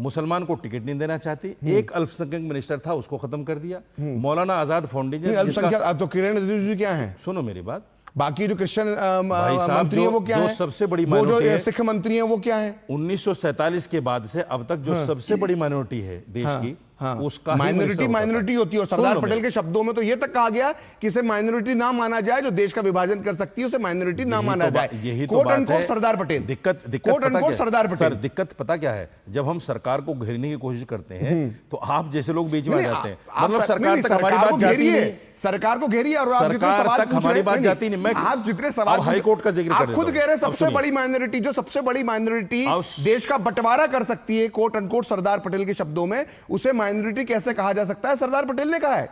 मुसलमान को टिकट नहीं देना चाहती, एक अल्पसंख्यक मिनिस्टर था उसको खत्म कर दिया, मौलाना आजाद फाउंडेशन, तो किरण रिजिजू क्या है? सुनो मेरी बात, बाकी जो क्रिश्चियन भाई साहब, मंत्री है वो क्या है? सबसे बड़ी वो जो minority है, सिख मंत्री है वो क्या है? 1947 के बाद से अब तक जो सबसे बड़ी माइनॉरिटी है देश की, उसका माइनॉरिटी होती है। और सरदार पटेल के शब्दों में तो ये तक कहा गया कि इसे माइनॉरिटी ना माना जाए, जो देश का विभाजन कर सकती है उसे माइनॉरिटी ना माना जाए। यही तो कोट बात अनकोट है। सरदार पटेल, दिक्कत quote unquote Sardar Patel. Sir, दिक्कत पता क्या है, जब हम सरकार को घेरने की कोशिश करते हैं तो आप जैसे लोग बीच में आ जाते हैं। मतलब सरकार तक हमारी बात जाती नहीं, सरकार को घेरिए और आप जितने सवाल तक हमारी बात जाती नहीं। मैं आप जितने सवाल हाई कोर्ट का जिक्र आप खुद कह रहे हैं सबसे बड़ी माइनॉरिटी, जो सबसे बड़ी माइनॉरिटी देश का बंटवारा कर सकती है, कोट अनकोट सरदार पटेल के शब्दों में, उसे माइनॉरिटी कैसे कहा जा सकता है? सरदार पटेल ने कहा है।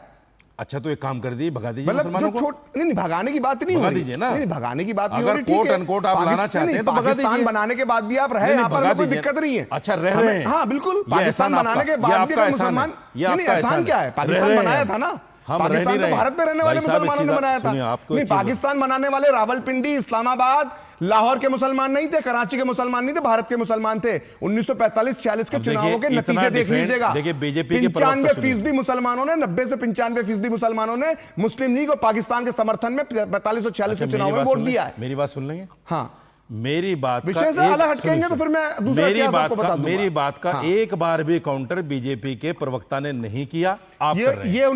अच्छा, तो एक काम कर दीजिए, भगा दीजिए मतलब जो नहीं भगाने की बात नहीं हो रही है ना, नहीं भगाने की बात नहीं हो रही। कोट अनकोट आप लाना चाहते हैं तो पाकिस्तान बनाने के बाद भी आप रहे, यहाँ पर कोई दिक्कत नहीं है। अच्छा, रह रहे हैं? हाँ बिल्कुल, पाकिस्तान बनाने के बाद भी मुसलमान, नहीं एहसान क्या है? पाकिस्तान बनाया था ना, पाकिस्तान तो भारत में रहने वाले मुसलमानों ने बनाया था। नहीं, पाकिस्तान बनाने वाले रावलपिंडी, इस्लामाबाद, लाहौर के मुसलमान नहीं थे, कराची के मुसलमान नहीं थे, भारत के मुसलमान थे। 1945-46 के चुनावों के नतीजे देख लीजिएगा। देखिए, बीजेपी के 95% मुसलमानों ने, 90 से 95% मुसलमानों ने मुस्लिम लीग और पाकिस्तान के समर्थन में 45 और 46 के चुनाव में वोट दिया है। मेरी बात सुन लेंगे? हाँ, मेरी बात विषय से अलग हटकेंगे तो फिर मैं दूसरा इतिहास आपको बता दूंगा। मेरी बात का एक बार भी काउंटर बीजेपी के प्रवक्ता ने नहीं किया। आप ये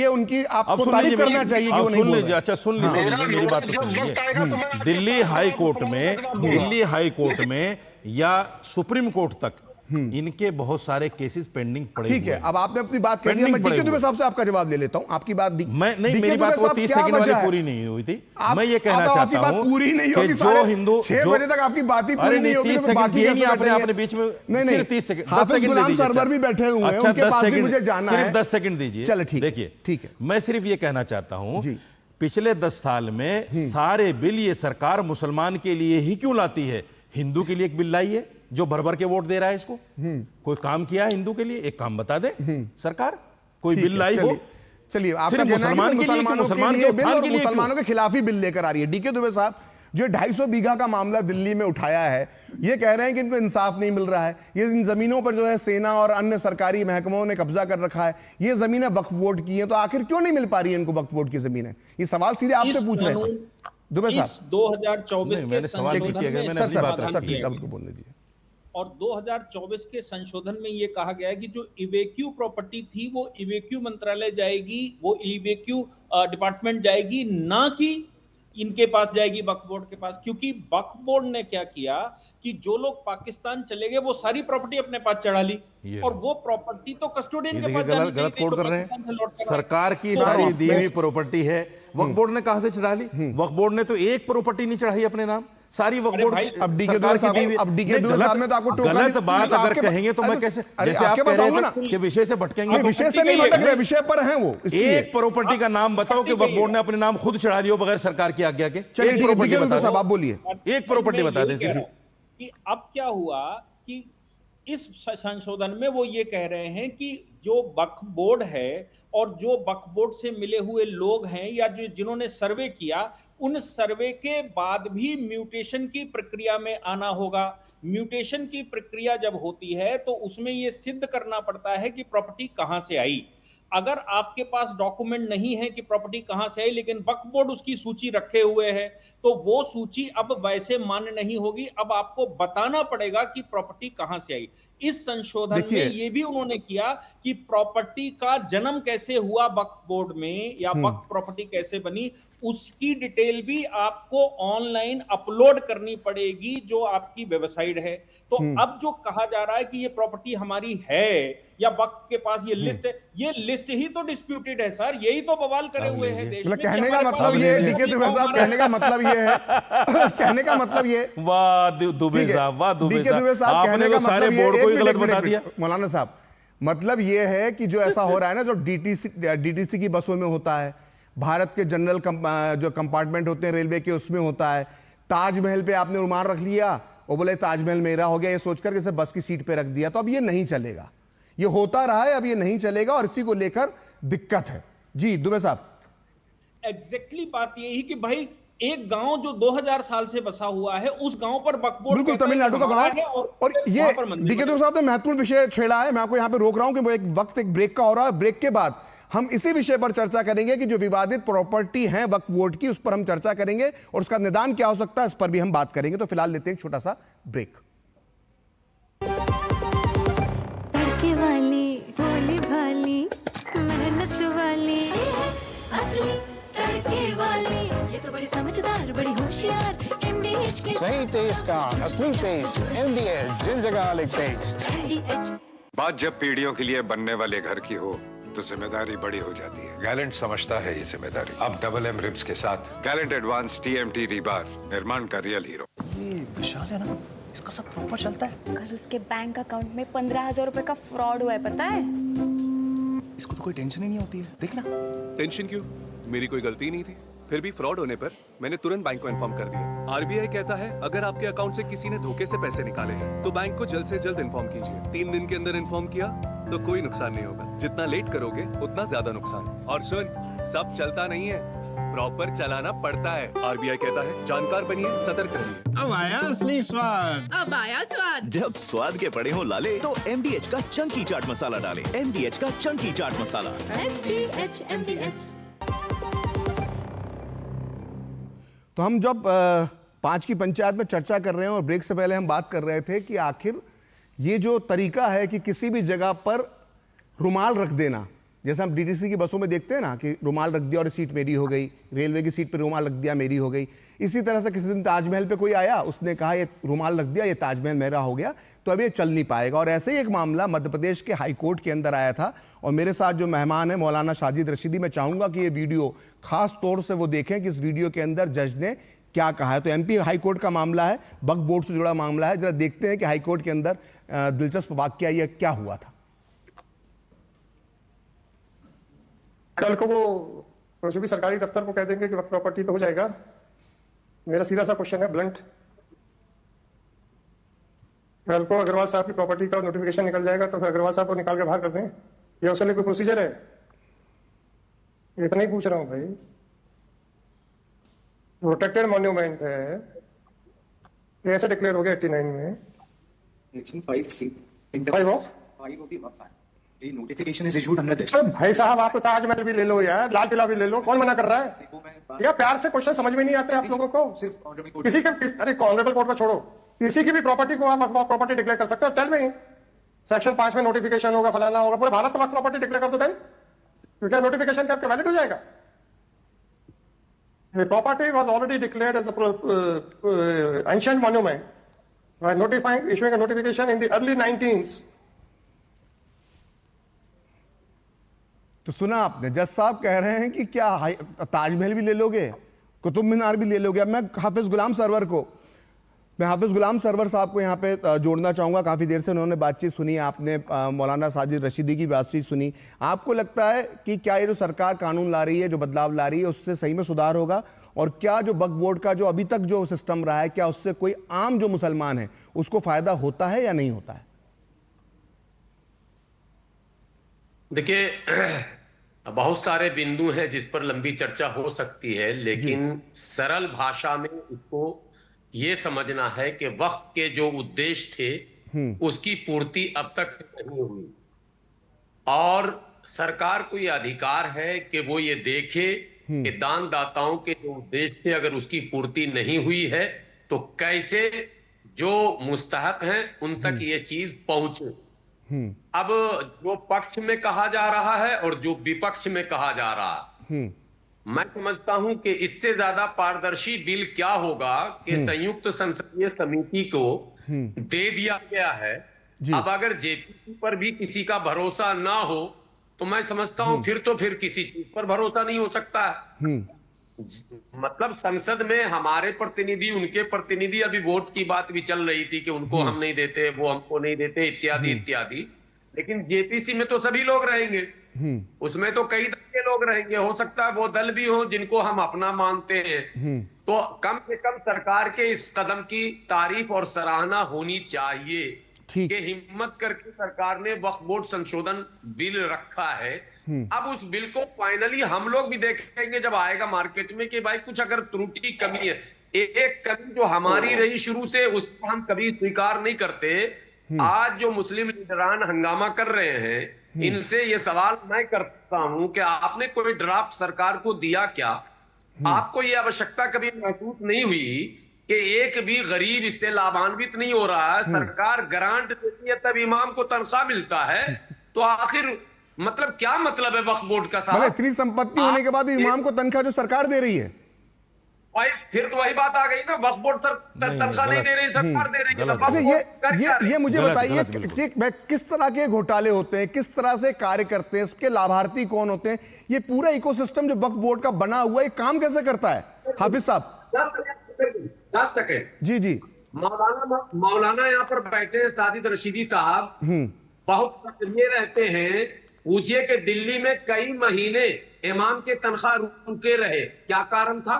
उनकी आपको तारीफ करना चाहिए कि वो नहीं बोल रहे। अच्छा, सुन लीजिए, मेरी बात तो सुन लीजिए। दिल्ली हाई कोर्ट में या सुप्रीम कोर्ट तक इनके बहुत सारे केसेस पेंडिंग पड़े। ठीक है, अब आपने अपनी बात कर दी, मैं डीके दुबे साहब से आपका जवाब ले लेता हूं। आपकी बात मेरी बात वो 30 सेकंड वाली पूरी नहीं हुई थी। मैं ये कहना चाहता हूं पूरी नहीं होगी, जो हिंदू 6 बजे तक आपकी बात ही पूरी नहीं होगी तो बाकी कैसे आपने बीच में नहीं 30 सेकंड, हाफिज गुलाम सरवर भी बैठे हुए हैं, उनके पास भी मुझे जाना है। सिर्फ 10 सेकंड दीजिए। चलो देखिए, ठीक है, मैं सिर्फ ये कहना चाहता हूं, पिछले 10 साल में सारे बिल ये सरकार मुसलमान के लिए ही क्यों लाती है? हिंदू के लिए एक बिल लाई है जो भर भर के वोट दे रहा है इसको। कोई काम किया है हिंदू के लिए? एक काम बता दे सरकार, कोई बिल लाई हो। चलिए, आपका मुसलमानों के खिलाफ ही बिल लेकर आ रही है। डीके दुबे साहब जो 250 बीघा का मामला दिल्ली में उठाया है, ये कह रहे हैं कि इनको इंसाफ नहीं मिल रहा है। ये इन जमीनों पर जो है सेना और अन्य सरकारी महकमों ने कब्जा कर रखा है। ये जमीनें वक्फ बोर्ड की हैं, तो आखिर क्यों नहीं मिल पा रही है इनको वक्फ बोर्ड की जमीनें? ये सवाल सीधे आपसे पूछ रहे थे दुबे साहब। 2024 के संशोधन में बोलने दीजिए। और 2024 के संशोधन में यह कहा गया है कि जो इवेक्यू प्रॉपर्टी थी वो इवेक्यू मंत्रालय जाएगी, वो इवेक्यू डिपार्टमेंट जाएगी, ना कि इनके पास जाएगी वक्फ बोर्ड के पास। क्योंकि वक्फ बोर्ड ने क्या किया कि जो लोग पाकिस्तान चले गए वो सारी प्रॉपर्टी अपने पास चढ़ा ली, और वो प्रॉपर्टी तो कस्टोडियन के पास जानी चाहिए। गलत कोड कर रहे हैं। सरकार की सारी दी हुई प्रॉपर्टी है, वक्फ बोर्ड ने कहां से चढ़ा ली? वक्फ बोर्ड ने तो एक प्रॉपर्टी नहीं चढ़ाई अपने नाम, सारी वक्फ बोर्ड। अब डीके दुबे साहब ने तो आपको गलत बात अगर कहेंगे तो मैं कैसे, जैसे आप कह रहे हैं कि विषय से भटकेंगे। विषय से नहीं भटक रहे, विषय पर हैं वो। एक प्रॉपर्टी का नाम बताओ कि वक्फ बोर्ड ने अपने नाम खुद चढ़ा लिया बगैर सरकार की आज्ञा के। चलिए, डीके दुबे साहब आप बोलिए, एक प्रॉपर्टी बता दें। कि अब क्या हुआ कि इस संशोधन में वो ये कह रहे हैं कि जो वक्फ बोर्ड है और जो वक्फ बोर्ड से मिले हुए लोग हैं या जो जिन्होंने सर्वे किया, उन सर्वे के बाद भी म्यूटेशन की प्रक्रिया में आना होगा। म्यूटेशन की प्रक्रिया जब होती है तो उसमें ये सिद्ध करना पड़ता है कि प्रॉपर्टी कहां से आई। अगर आपके पास डॉक्यूमेंट नहीं है कि प्रॉपर्टी कहां से आई, लेकिन वक्फ बोर्ड उसकी सूची रखे हुए है, तो वो सूची अब वैसे मान्य नहीं होगी। अब आपको बताना पड़ेगा कि प्रॉपर्टी कहां से आई। इस संशोधन में ये भी उन्होंने किया कि प्रॉपर्टी का जन्म कैसे हुआ वक्फ बोर्ड में या वक्फ प्रॉपर्टी कैसे बनी, उसकी डिटेल भी आपको ऑनलाइन अपलोड करनी पड़ेगी जो आपकी वेबसाइट है। तो अब जो कहा जा रहा है कि ये प्रॉपर्टी हमारी है या वक्फ के पास ये लिस्ट है, ये लिस्ट ही तो डिस्प्यूटेड है सर। यही तो बवाल करे हुए हैं देश में। कहने का मतलब ये, डीके दुबे साहब कहने का मतलब ये है, कहने का मतलब ये, वाह दुबे साहब, वाह दुबे साहब, कहने का मतलब ये, गलत बता दिया मौलाना साहब। मतलब ये है कि जो ऐसा हो रहा है ना, जो डीटीसी की बसों में होता है, भारत के जनरल जो कंपार्टमेंट होते हैं रेलवे के, उसमें होता है। ताजमहल पे आपने रुमाल रख लिया और बोले ताजमहल मेरा हो गया, ये सोचकर इसे बस की सीट पे रख दिया। तो अब ये नहीं चलेगा, ये होता रहा है, अब ये नहीं चलेगा और इसी को लेकर दिक्कत है। जी दुबे साहब, एग्जैक्टली बात यही कि भाई एक गांव जो 2000 साल से बसा हुआ है, उस गांव पर वक्फ बोर्ड, बिल्कुल तमिलनाडु का गांव, और ये डीके दुबे साहब ने महत्वपूर्ण विषय छेड़ा है। मैं आपको यहां पे रोक रहा हूं कि वो एक वक्त एक ब्रेक का हो रहा है। ब्रेक के बाद हम इसी विषय पर चर्चा करेंगे कि जो विवादित प्रॉपर्टी है वक्फ बोर्ड की, उस पर हम चर्चा करेंगे और उसका निदान क्या हो सकता है, इस पर भी हम बात करेंगे। तो फिलहाल लेते हैं एक छोटा सा ब्रेक। तड़के वाली, भोली भाली, मेहनत वाली, असली तड़के वाली, ये तो बड़ी समझदार, बड़ी होशियार, MDH की सही टेस्ट का असली taste, MDH ginger garlic paste. बात जब पीढ़ियों के लिए बनने वाले घर की हो तो जिम्मेदारी बड़ी हो जाती है। गैलेंट समझता है ये जिम्मेदारी। अब डबल M रिब्स के साथ गैलेंट एडवांस TMT रीबार, निर्माण का रियल हीरो। ये विशाल है ना, इसका सब प्रॉपर चलता है। कल उसके बैंक अकाउंट में 15,000 रुपए का फ्रॉड हुआ है, पता है? इसको तो कोई टेंशन ही नहीं होती है, देखना। टेंशन क्यों? मेरी कोई गलती नहीं थी। फिर भी फ्रॉड होने पर मैंने तुरंत बैंक को इन्फॉर्म कर दिया। RBI कहता है अगर आपके अकाउंट से किसी ने धोखे से पैसे निकाले हैं तो बैंक को जल्द से जल्द इन्फॉर्म कीजिए। 3 दिन के अंदर इन्फॉर्म किया तो कोई नुकसान नहीं होगा। जितना लेट करोगे उतना ज्यादा नुकसान। और सुन, सब चलता नहीं है, प्रॉपर चलाना पड़ता है। RBI कहता है जानकार बनिए, सतर्क रहिए। अब आया असली स्वाद। अब आया स्वाद। जब स्वाद के पड़े हो लाले तो MDH का चंकी चाट मसाला डालें। MDH का चंकी चाट मसाला। MDH। तो हम जब 5 की पंचायत में चर्चा कर रहे हैं और ब्रेक से पहले हम बात कर रहे थे कि आखिर ये जो तरीका है कि किसी भी जगह पर रुमाल रख देना, जैसे हम DTC की बसों में देखते हैं ना कि रुमाल रख दिया और सीट मेरी हो गई, रेलवे की सीट पर रुमाल रख दिया मेरी हो गई। इसी तरह से किसी दिन ताजमहल पे कोई आया, उसने कहा ये रुमाल रख दिया, ये ताजमहल मेरा हो गया, तो अब ये चल नहीं पाएगा। और ऐसे ही एक मामला मध्य प्रदेश के हाई कोर्ट के अंदर आया था और मेरे साथ जो मेहमान है मौलाना साजिद रशीदी, मैं चाहूंगा कि ये वीडियो खास तौर से वो देखें कि इस वीडियो के अंदर जज ने क्या कहा है। तो MP हाई कोर्ट का मामला है, वक्फ बोर्ड से जुड़ा मामला है। जरा देखते हैं कि हाई कोर्ट के अंदर दिलचस्प वाकया ये क्या हुआ था। कल को वो जो भी सरकारी दफ्तर को कह देंगे कि वक्त प्रॉपर्टी तो हो जाएगा। मेरा सीधा सा क्वेश्चन है, ब्लंट, कल को अग्रवाल साहब की प्रॉपर्टी का नोटिफिकेशन निकल जाएगा तो फिर अग्रवाल साहब को निकाल के बाहर कर दें, ये उसके लिए कोई प्रोसीजर है? इतना ही पूछ रहा हूं भाई। प्रोटेक्टेड मॉन्यूमेंट है, कैसे डिक्लेयर हो गया 89 में? Notification is issued under this. भाई साहब आप तो ताजमहल भी ले लो यार, लाल किला भी ले लो, कौन मना कर रहा है? यार प्यार से क्वेश्चन समझ में नहीं आते आप लोगों को। किसी के, अरे ऑनरेबल कोर्ट का छोड़ो, किसी की भी प्रॉपर्टी को आप प्रॉपर्टी डिक्लेयर कर सकते हो। टेल में सेक्शन 5 में नोटिफिकेशन होगा, फलाना होगा, पूरे भारत का प्रॉपर्टी डिक्लेयर कर दो देन, क्या नोटिफिकेशन करके वैलिड हो जाएगा? The property was already declared as a ancient monument by issuing a notification in the early 19s. तो सुना आपने, जज साहब कह रहे हैं कि क्या ताजमहल भी ले लोगे, कुतुब मीनार भी ले लोगे। अब मैं हाफिज गुलाम सरवर साहब को यहाँ पे जोड़ना चाहूँगा। काफ़ी देर से उन्होंने बातचीत सुनी, आपने मौलाना साजिद रशीदी की बातचीत सुनी। आपको लगता है कि क्या ये जो सरकार कानून ला रही है, जो बदलाव ला रही है, उससे सही में सुधार होगा? और क्या जो वक्फ बोर्ड का जो अभी तक जो सिस्टम रहा है, क्या उससे कोई आम जो मुसलमान है उसको फायदा होता है या नहीं होता है? देखिए, बहुत सारे बिंदु हैं जिस पर लंबी चर्चा हो सकती है, लेकिन सरल भाषा में इसको ये समझना है कि वक्फ के जो उद्देश्य थे उसकी पूर्ति अब तक नहीं हुई और सरकार को ये अधिकार है कि वो ये देखे कि दानदाताओं के जो उद्देश्य थे अगर उसकी पूर्ति नहीं हुई है तो कैसे जो मुस्तहक हैं उन तक ये चीज पहुंचे। अब जो पक्ष में कहा जा रहा है और जो विपक्ष में कहा जा रहा है, मैं समझता हूं कि इससे ज्यादा पारदर्शी बिल क्या होगा कि संयुक्त संसदीय समिति को दे दिया गया है। अब अगर JPC पर भी किसी का भरोसा ना हो तो मैं समझता हूं फिर किसी चीज पर भरोसा नहीं हो सकता है। मतलब संसद में हमारे प्रतिनिधि, उनके प्रतिनिधि, अभी वोट की बात भी चल रही थी कि उनको हम नहीं देते, वो हमको नहीं देते, इत्यादि इत्यादि। लेकिन JPC में तो सभी लोग रहेंगे, उसमें तो कई दल के लोग रहेंगे, हो सकता है वो दल भी हो जिनको हम अपना मानते हैं। तो कम से कम सरकार के इस कदम की तारीफ और सराहना होनी चाहिए कि हिम्मत करके सरकार ने वक्फ बोर्ड संशोधन बिल रखा है। अब उस बिल को फाइनली हम लोग भी देखेंगे जब आएगा मार्केट में कि भाई कुछ अगर त्रुटि कमी है, एक कमी जो हमारी रही शुरू से उसको हम कभी स्वीकार नहीं करते आज जो मुस्लिम लीडरान हंगामा कर रहे हैं, इनसे ये सवाल मैं करता हूं कि आपने कोई ड्राफ्ट सरकार को दिया क्या? आपको ये आवश्यकता कभी महसूस नहीं हुई कि एक भी गरीब इससे लाभान्वित नहीं हो रहा है? सरकार ग्रांट देती है तब इमाम को तनख्वाह मिलता है, तो आखिर मतलब क्या मतलब है वक्फ बोर्ड का? साहब इतनी संपत्ति होने के बाद इमाम को तनख्वाह जो सरकार दे रही है, भाई फिर तो वही बात आ गई ना, वक्फ बोर्ड तनख्वाह नहीं दे रही, सरकार दे रही है। अच्छा, ये मुझे बताइए कि किस तरह के घोटाले होते हैं, किस तरह से कार्य करते हैं, इसके लाभार्थी कौन होते हैं, ये पूरा इकोसिस्टम जो वक्फ बोर्ड का बना हुआ है काम कैसे करता है? हाफिज साहब 10 सेकेंड। जी मौलाना यहाँ पर बैठे हैं, साजिद रशीदी साहब, बहुत सक्रिय रहते हैं। पूछिए कि दिल्ली में कई महीने इमाम के तनख्वाह रुके रहे, क्या कारण था?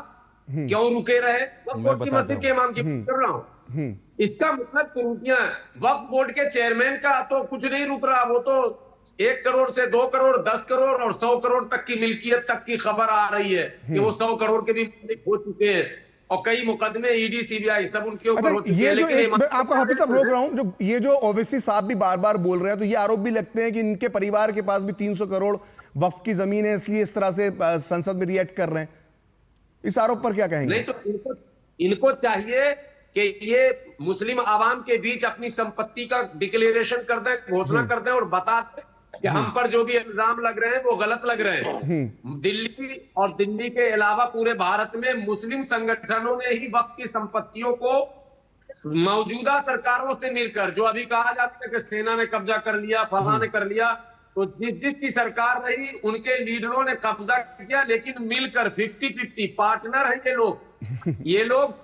क्यों रुके रहे? वक्फ मस्जिद के इमाम की कर रहा हूं। इसका मतलब त्रुटियां, वक्फ बोर्ड के चेयरमैन का तो कुछ नहीं रुक रहा, वो तो 1 करोड़ से 2 करोड़ 10 करोड़ और 100 करोड़ तक की मिल्कियत तक की खबर आ रही है कि वो 100 करोड़ के भी मालिक हो चुके हैं और कई मुकदमे ईडी सीबीआई सब उनके ऊपर हो चुके हैं। लेकिन आपको हाफिज साहब रोक रहा हूं, जो ये जो ओवैसी साहब भी बार बार बोल रहे हैं, तो ये आरोप भी लगते हैं कि इनके परिवार के पास भी 300 करोड़ वक्फ की जमीन है, इसलिए इस तरह से संसद में रिएक्ट कर रहे हैं। इस आरोप पर क्या कहेंगे? नहीं तो इनको चाहिए कि ये मुस्लिम आवाम के बीच अपनी संपत्ति का डिक्लेरेशन कर दें, घोषणा कर दें और बता दें कि हम पर जो भी इल्जाम लग रहे हैं वो गलत लग रहे हैं। दिल्ली और दिल्ली के अलावा पूरे भारत में मुस्लिम संगठनों ने ही वक्फ की संपत्तियों को मौजूदा सरकारों से मिलकर, जो अभी कहा जाता है कि सेना ने कब्जा कर लिया, फलां ने कर लिया, तो जिसकी सरकार रही उनके लीडरों ने कब्जा किया, लेकिन मिलकर 50-50 पार्टनर है ये लोग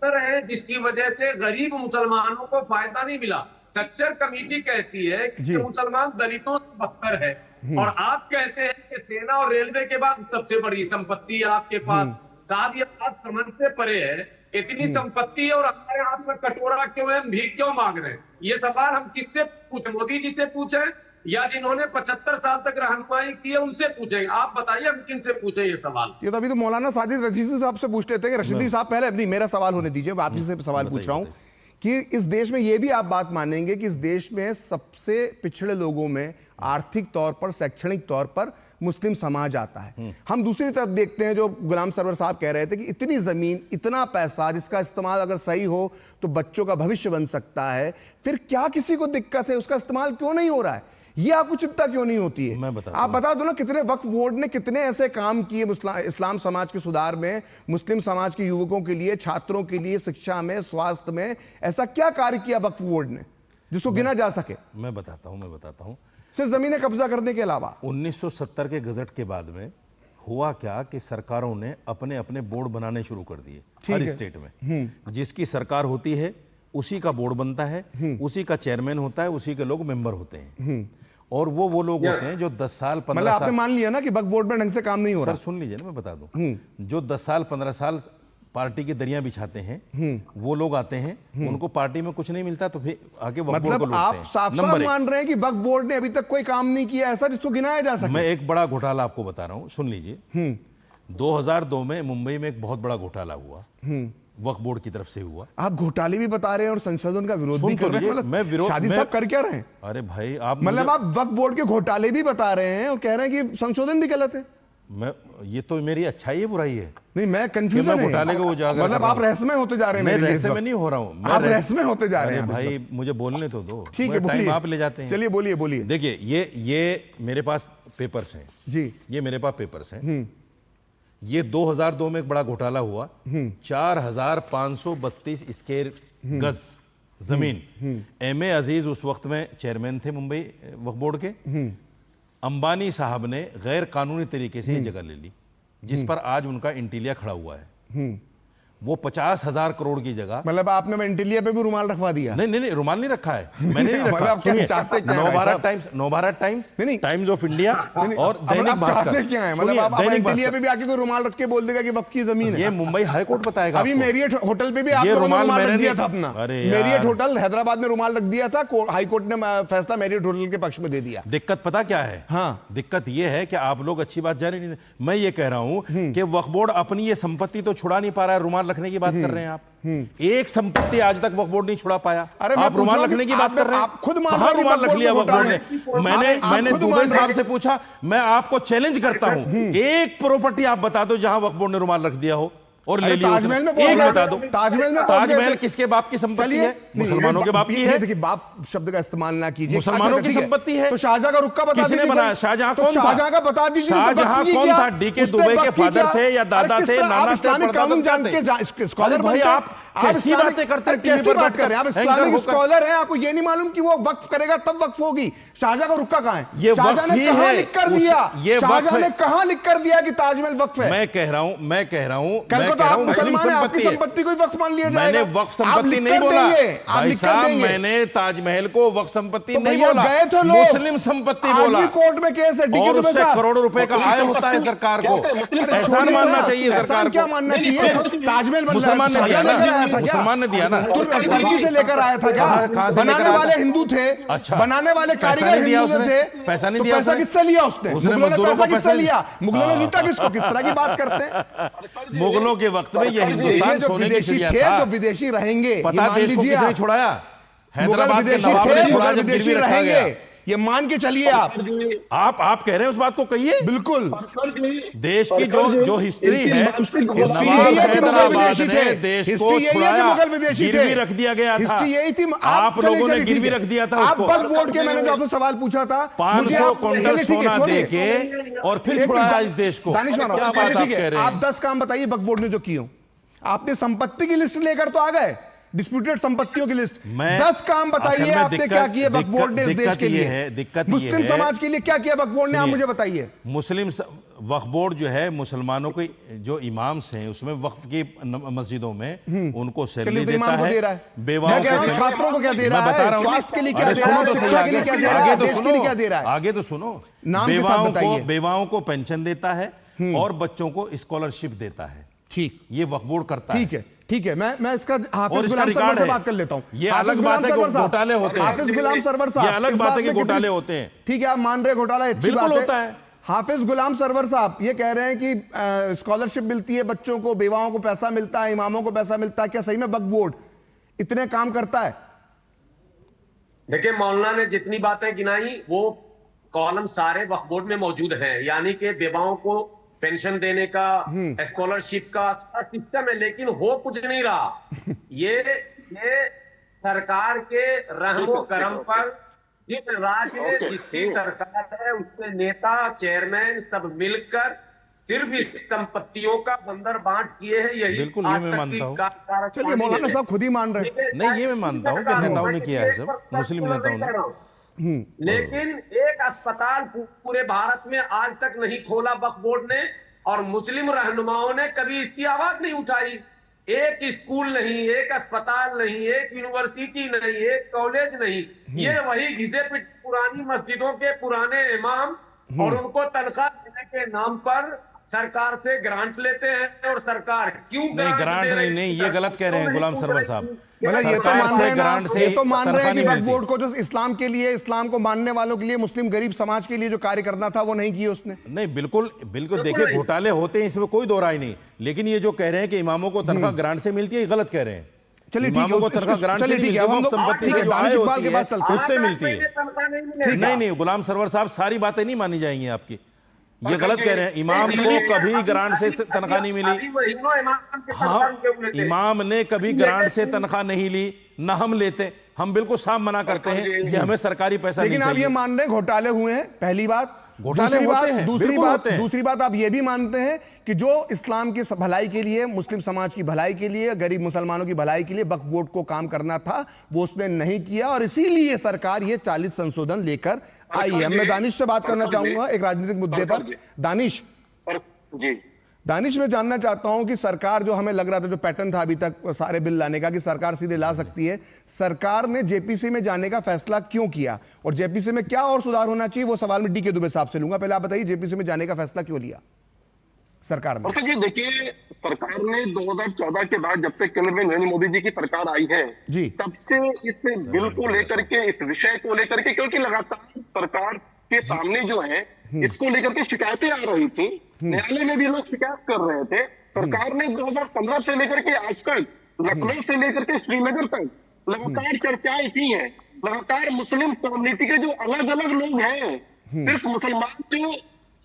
है, जिसकी वजह से गरीब मुसलमानों को फायदा नहीं मिला। स्ट्रक्चर कमेटी कहती है कि मुसलमान दलितों से बदतर है, और आप कहते हैं कि सेना और रेलवे के बाद सबसे बड़ी संपत्ति आपके पास। साहब ये बात समझ से परे है, इतनी संपत्ति और हमारे हाथ में कटोरा क्यों है, भीख क्यों मांग रहे हैं? ये सवाल हम किससे पूछे? मोदी जी से पूछे या जिन्होंने 75 साल तक रहनुमाई की है उनसे पूछेंगे? आप बताइए हम किन से पूछे ये सवाल? ये तो अभी तो मौलाना साजिद रशीदी साहब से पूछ लेते हैं कि रशीदी साहब पहले अपनी मेरा सवाल होने दीजिए, मैं आपसे सवाल पूछ रहा हूं कि इस देश में ये भी आप बात मानेंगे कि इस देश में सबसे पिछड़े लोगों में आर्थिक तौर पर, शैक्षणिक तौर पर मुस्लिम समाज आता है। हम दूसरी तरफ देखते हैं, जो गुलाम सरवर साहब कह रहे थे कि इतनी जमीन, इतना पैसा, जिसका इस्तेमाल अगर सही हो तो बच्चों का भविष्य बन सकता है, फिर क्या किसी को दिक्कत है? उसका इस्तेमाल क्यों नहीं हो रहा है? ये आपको चिंता क्यों नहीं होती है? आप बता दो ना, कितने वक्फ बोर्ड ने कितने ऐसे काम किए इस्लाम समाज के सुधार में, मुस्लिम समाज के युवकों के लिए, छात्रों के लिए, शिक्षा में, स्वास्थ्य में, ऐसा क्या कार्य किया वक्फ बोर्ड ने जिसको गिना जा सके? मैं बताता हूं सिर्फ जमीनें कब्जा करने के अलावा 1970 के गजट के बाद में हुआ क्या कि सरकारों ने अपने अपने बोर्ड बनाने शुरू कर दिए हर स्टेट में। जिसकी सरकार होती है उसी का बोर्ड बनता है, उसी का चेयरमैन होता है, उसी के लोग मेंबर होते हैं, और वो लोग होते हैं जो 10 साल 15 साल, आपने मान लिया ना कि वक्फ बोर्ड में ढंग से काम नहीं हो रहा। सर सुन लीजिए ना, मैं बता दूं, जो 10 साल 15 साल पार्टी की दरियां बिछाते हैं, वो लोग आते हैं, उनको पार्टी में कुछ नहीं मिलता तो फिर आगे वक्फ बोर्ड को लूटते हैं। आप साफ मान रहे हैं कि वक्फ बोर्ड ने अभी तक कोई काम नहीं किया ऐसा जिसको गिनाया जा सके? मैं एक बड़ा घोटाला आपको बता रहा हूं, सुन लीजिए। 2002 में मुंबई में एक बहुत बड़ा घोटाला हुआ, वक्फ बोर्ड की तरफ से हुआ। आप घोटाले भी बता रहे हैं और संशोधन का विरोध भी कर रहे हैं। मैं विरोध, शादी साहब कर क्या रहे हैं? अरे भाई आप मतलब आप वक्फ बोर्ड के घोटाले भी बता रहे हैं और कह रहे हैं कि संशोधन भी गलत है। ये तो मेरी अच्छाई है बुराई है? नहीं, मैं कंफ्यूजन है। घोटाले को उजागर, मतलब आप रहस्यमय होते जा रहे हैं। मैं रहस्यमय नहीं हो रहा हूं, आप रहस्यमय होते जा रहे हैं भाई, मुझे बोलने तो दो। ठीक है, टाइम आप ले जाते हैं। चलिए बोलिए। देखिए ये मेरे पास पेपर्स हैं जी, ये मेरे पास पेपर्स हैं। ये 2002 में एक बड़ा घोटाला हुआ, 4532 स्क्वायर गज जमीन। एम ए अजीज उस वक्त में चेयरमैन थे मुंबई वक्फ बोर्ड के। अंबानी साहब ने गैर कानूनी तरीके से ये जगह ले ली, जिस पर आज उनका इंटीलिया खड़ा हुआ है। वो 50,000 करोड़ की जगह, मतलब आपने इंटीलिया पे भी रुमाल रखवा दिया? नहीं, रुमाल नहीं रखा है मैंने, नहीं रखा। Navbharat times, times of India और दैनिक भास्कर क्या है? मतलब आप इंटीलिया पे भी आके कोई रुमाल रख के बोल देगा कि वक्फ की जमीन है? ये मुंबई हाई कोर्ट बताएगा। अभी मेरियट होटल पे भी आपने रुमाल रख दिया था अपना। मेरियट होटल हैदराबाद में रुमाल रख दिया था, हाई कोर्ट ने फैसला मेरियट होटल के पक्ष में दे दिया। दिक्कत पता क्या है? हाँ, दिक्कत ये है कि आप लोग अच्छी बात जान नहीं। मैं ये कह रहा हूं कि वक्फ बोर्ड अपनी ये संपत्ति तो छुड़ा नहीं पा रहा है रुमाल रखने की बात कर रहे हैं आप। एक संपत्ति आज तक वक्फ बोर्ड नहीं छुड़ा पाया। अरे आप रुमाल रखने की बात कर रहे हैं, आप खुद कहां रुमाल रख लिया वक्फ बोर्ड ने? मैंने दुबे साहब से पूछा, मैं आपको चैलेंज करता हूं, एक प्रॉपर्टी आप बता दो जहां वक्फ बोर्ड ने रुमाल रख दिया हो और ले लिया। ताजमहल में एक बता दो। ताजमहल किसके बाप की संपत्ति है? मुसलमानों के बाप की है। देखिए, बाप शब्द का इस्तेमाल ना कीजिए। मुसलमानों की संपत्ति है। तो शाहजहां का रुक्का बता दीजिए, किसने बनाया? शाहजहां कौन था? शाहजहां का बता दीजिए। शाहजहां कौन था? डीके दुबे के फादर थे या दादा थे, नाना थे, कानून जान के स्कॉलर भाई आप कैसी बातें करते हैं? कैसी बात कर रहे हैं आप? इस्लामिक स्कॉलर हैं, आपको ये नहीं मालूम कि वो वक्फ करेगा तब वक्फ होगी? शाहजहां का रुक्का कहां है? शाहजहां ने कहां लिख कर दिया? शाहजहां ने कहां लिख कर दिया कि ताजमहल वक्फ है? मैं कह रहा हूं कल को तो आप मुसलमान हैं, आपकी संपत्ति को वक्फ मान लिया जाएगा। मैंने वक्फ संपत्ति नहीं बोला भाई साहब, मैंने ताजमहल को वक्फ संपत्ति नहीं बोला, गए थे लोग, मुस्लिम संपत्ति बोला। कोर्ट में केस है, और उससे करोड़ों रुपए का आय होता है सरकार को। एहसान मानना चाहिए सरकार को। क्या मानना चाहिए? ताजमहल मुसलमान ने दिया ना, मुसलमान ने दिया ना, तुर्की से लेकर आया था क्या? बनाने वाले हिंदू थे, अच्छा, बनाने वाले कारीगर हिंदू थे। पैसा नहीं दिया? पैसा किससे लिया उसने? मुगलों ने पैसा किससे लिया? मुगलों ने लूटा किसको? किस तरह की बात करते हैं? मुगलों के वक्त में ये हिंदुस्तान जो विदेशी थे, जो विदेशी रहेंगे, पता देश को किसने छुड़ाया? हैदराबाद के नवाब ने छुड़ाया, जब गिरवी रखा गया। ये मान के चलिए आप कह रहे हैं उस बात को कहिए। बिल्कुल, देश की जो हिस्ट्री है, नवाब हैदराबाद ने देश को छुड़ाया, मुगल विदेशी गिरवी रख दिया गया था। यही थी, आप लोगों ने गिरवी रख दिया था उसको। आप वक्फ बोर्ड के, मैंने जो आपसे सवाल पूछा था, 500 क्विंटल सोना देके और फिर छुड़ाया इस देश को। क्या बात आप कह रहे हैं? आप 10 काम बताइए वक्फ बोर्ड ने जो किए। आपने संपत्ति की लिस्ट लेकर तो आ गए, डिस्प्यूटेड संपत्तियों की लिस्ट। 10 काम बताइए आपने क्या किए वक्फ बोर्ड ने इस देश के लिए? दिक्कत मुस्लिम समाज के लिए क्या किया वक्फ बोर्ड ने, आप मुझे बताइए। मुस्लिम वक्फ बोर्ड जो है, मुसलमानों के जो इमाम्स हैं उसमें वक्फ की मस्जिदों में उनको सैलरी देता है। मैं कह रहा हूं छात्रों को क्या दे रहा है, स्वास्थ्य के लिए क्या दे रहा है, शिक्षा के लिए क्या दे रहा है, देश के लिए क्या दे रहा है? आगे तो सुनो। नाम बेवाओं को पेंशन देता है और बच्चों को स्कॉलरशिप देता है। ठीक, ये वक्फ बोर्ड करता है। ठीक है, मैं इसका हाफिज गुलाम सरवर से बात कर लेता हूं। ये अलग बात है कि घोटाले होते हैं। हाफिज गुलाम सरवर साहब, ये अलग बात है कि घोटाले होते हैं। ठीक है, आप मान रहे घोटाला, अच्छी बात बिल्कुल होता है। हाफिज गुलाम सरवर साहब ये कह रहे हैं कि स्कॉलरशिप मिलती है बच्चों को, बेवाओं को पैसा मिलता है, इमामों को पैसा मिलता है। क्या सही में वक्फ बोर्ड इतने काम करता है? देखिए, मौलाना ने जितनी बातें गिनाई वो कॉलम सारे वक्फ बोर्ड में मौजूद हैं, यानी कि बेवाओं को पेंशन देने का, स्कॉलरशिप का सिस्टम है, लेकिन हो कुछ नहीं रहा। ये सरकार के रहमो करम पर जिस राज्य में जिसकी सरकार है उसके नेता, चेयरमैन सब मिलकर सिर्फ इस संपत्तियों का बंदर बांट किए हैं। यही बिल्कुल, ये मैं मानता हूँ। चलिए, मौलाना साहब खुद ही मान रहे हैं। नहीं, ये मैं मानता हूँ कि नेताओं ने किया है, सब मुस्लिम नेताओं ने। लेकिन एक अस्पताल पूरे भारत में आज तक नहीं खोला वक्फ बोर्ड ने, और मुस्लिम रहनुमाओं ने कभी इसकी आवाज नहीं उठाई। एक स्कूल नहीं, एक अस्पताल नहीं, एक यूनिवर्सिटी नहीं, एक कॉलेज नहीं, ये वही घिसे पिट पुरानी मस्जिदों के पुराने इमाम, और उनको तनख्वाह देने के नाम पर सरकार से ग्रांट लेते हैं। और सरकार क्यों नहीं, ग्रांट नहीं, ये गलत कह रहे हैं गुलाम सरवर साहब। मतलब ये तो मान रहे हैं ना, ये तो मान रहे हैं कि वक्फ बोर्ड को जो इस्लाम के लिए, इस्लाम को मानने वालों के लिए, मुस्लिम गरीब समाज के लिए जो कार्य करना था वो नहीं किया उसने। नहीं, बिल्कुल देखिए, घोटाले होते हैं, इसमें कोई दो राय नहीं, लेकिन ये जो कह रहे हैं कि इमामों को तनख्वाह ग्रांट से मिलती है, ये गलत कह रहे हैं। चलिए ठीक है, उससे मिलती है। नहीं, गुलाम सरवर साहब सारी बातें नहीं मानी जाएंगी आपकी, ये गलत कह रहे हैं। इमाम को कभी ग्रांट से तनख्वाह नहीं मिली। हाँ, इमाम ने कभी ग्रांट से तनख्वाह नहीं ली, ना हम लेते। हम बिल्कुल साफ मना करते हैं कि हमें सरकारी पैसा नहीं चाहिए। लेकिन आप ये मान रहे हैं घोटाले हुए हैं, पहली बात। दूसरी बात आप ये भी मानते हैं कि जो इस्लाम की भलाई के लिए, मुस्लिम समाज की भलाई के लिए, गरीब मुसलमानों की भलाई के लिए वक्फ बोर्ड को काम करना था, वो उसने नहीं किया, और इसीलिए सरकार ये 40 संशोधन लेकर आई है। मैं दानिश से बात करना चाहूंगा एक राजनीतिक मुद्दे पर। दानिश जी, दानिश मैं जानना चाहता हूं कि सरकार, जो हमें लग रहा था, जो पैटर्न था अभी तक सारे बिल लाने का कि सरकार सीधे ला सकती है, सरकार ने जेपीसी में जाने का फैसला क्यों किया, और जेपीसी में क्या और सुधार होना चाहिए, वो सवाल मैं डीके दुबे साहब से लूंगा। पहले आप बताइए, जेपीसी में जाने का फैसला क्यों लिया सरकार ने? जी देखिए, सरकार ने 2014 के बाद, जब से केंद्र में नरेंद्र मोदी जी की सरकार आई है जी, तब से इस बिल को लेकर के, इस विषय को लेकर के, क्योंकि लगातार सरकार के सामने जो है इसको लेकर के शिकायतें आ रही थी, न्यायालय में भी लोग शिकायत कर रहे थे, सरकार ने 2015 से लेकर के आज तक लखनऊ से लेकर के श्रीनगर तक लगातार चर्चाएं की हैं। लगातार मुस्लिम कम्युनिटी के जो अलग अलग लोग हैं, सिर्फ मुसलमान जो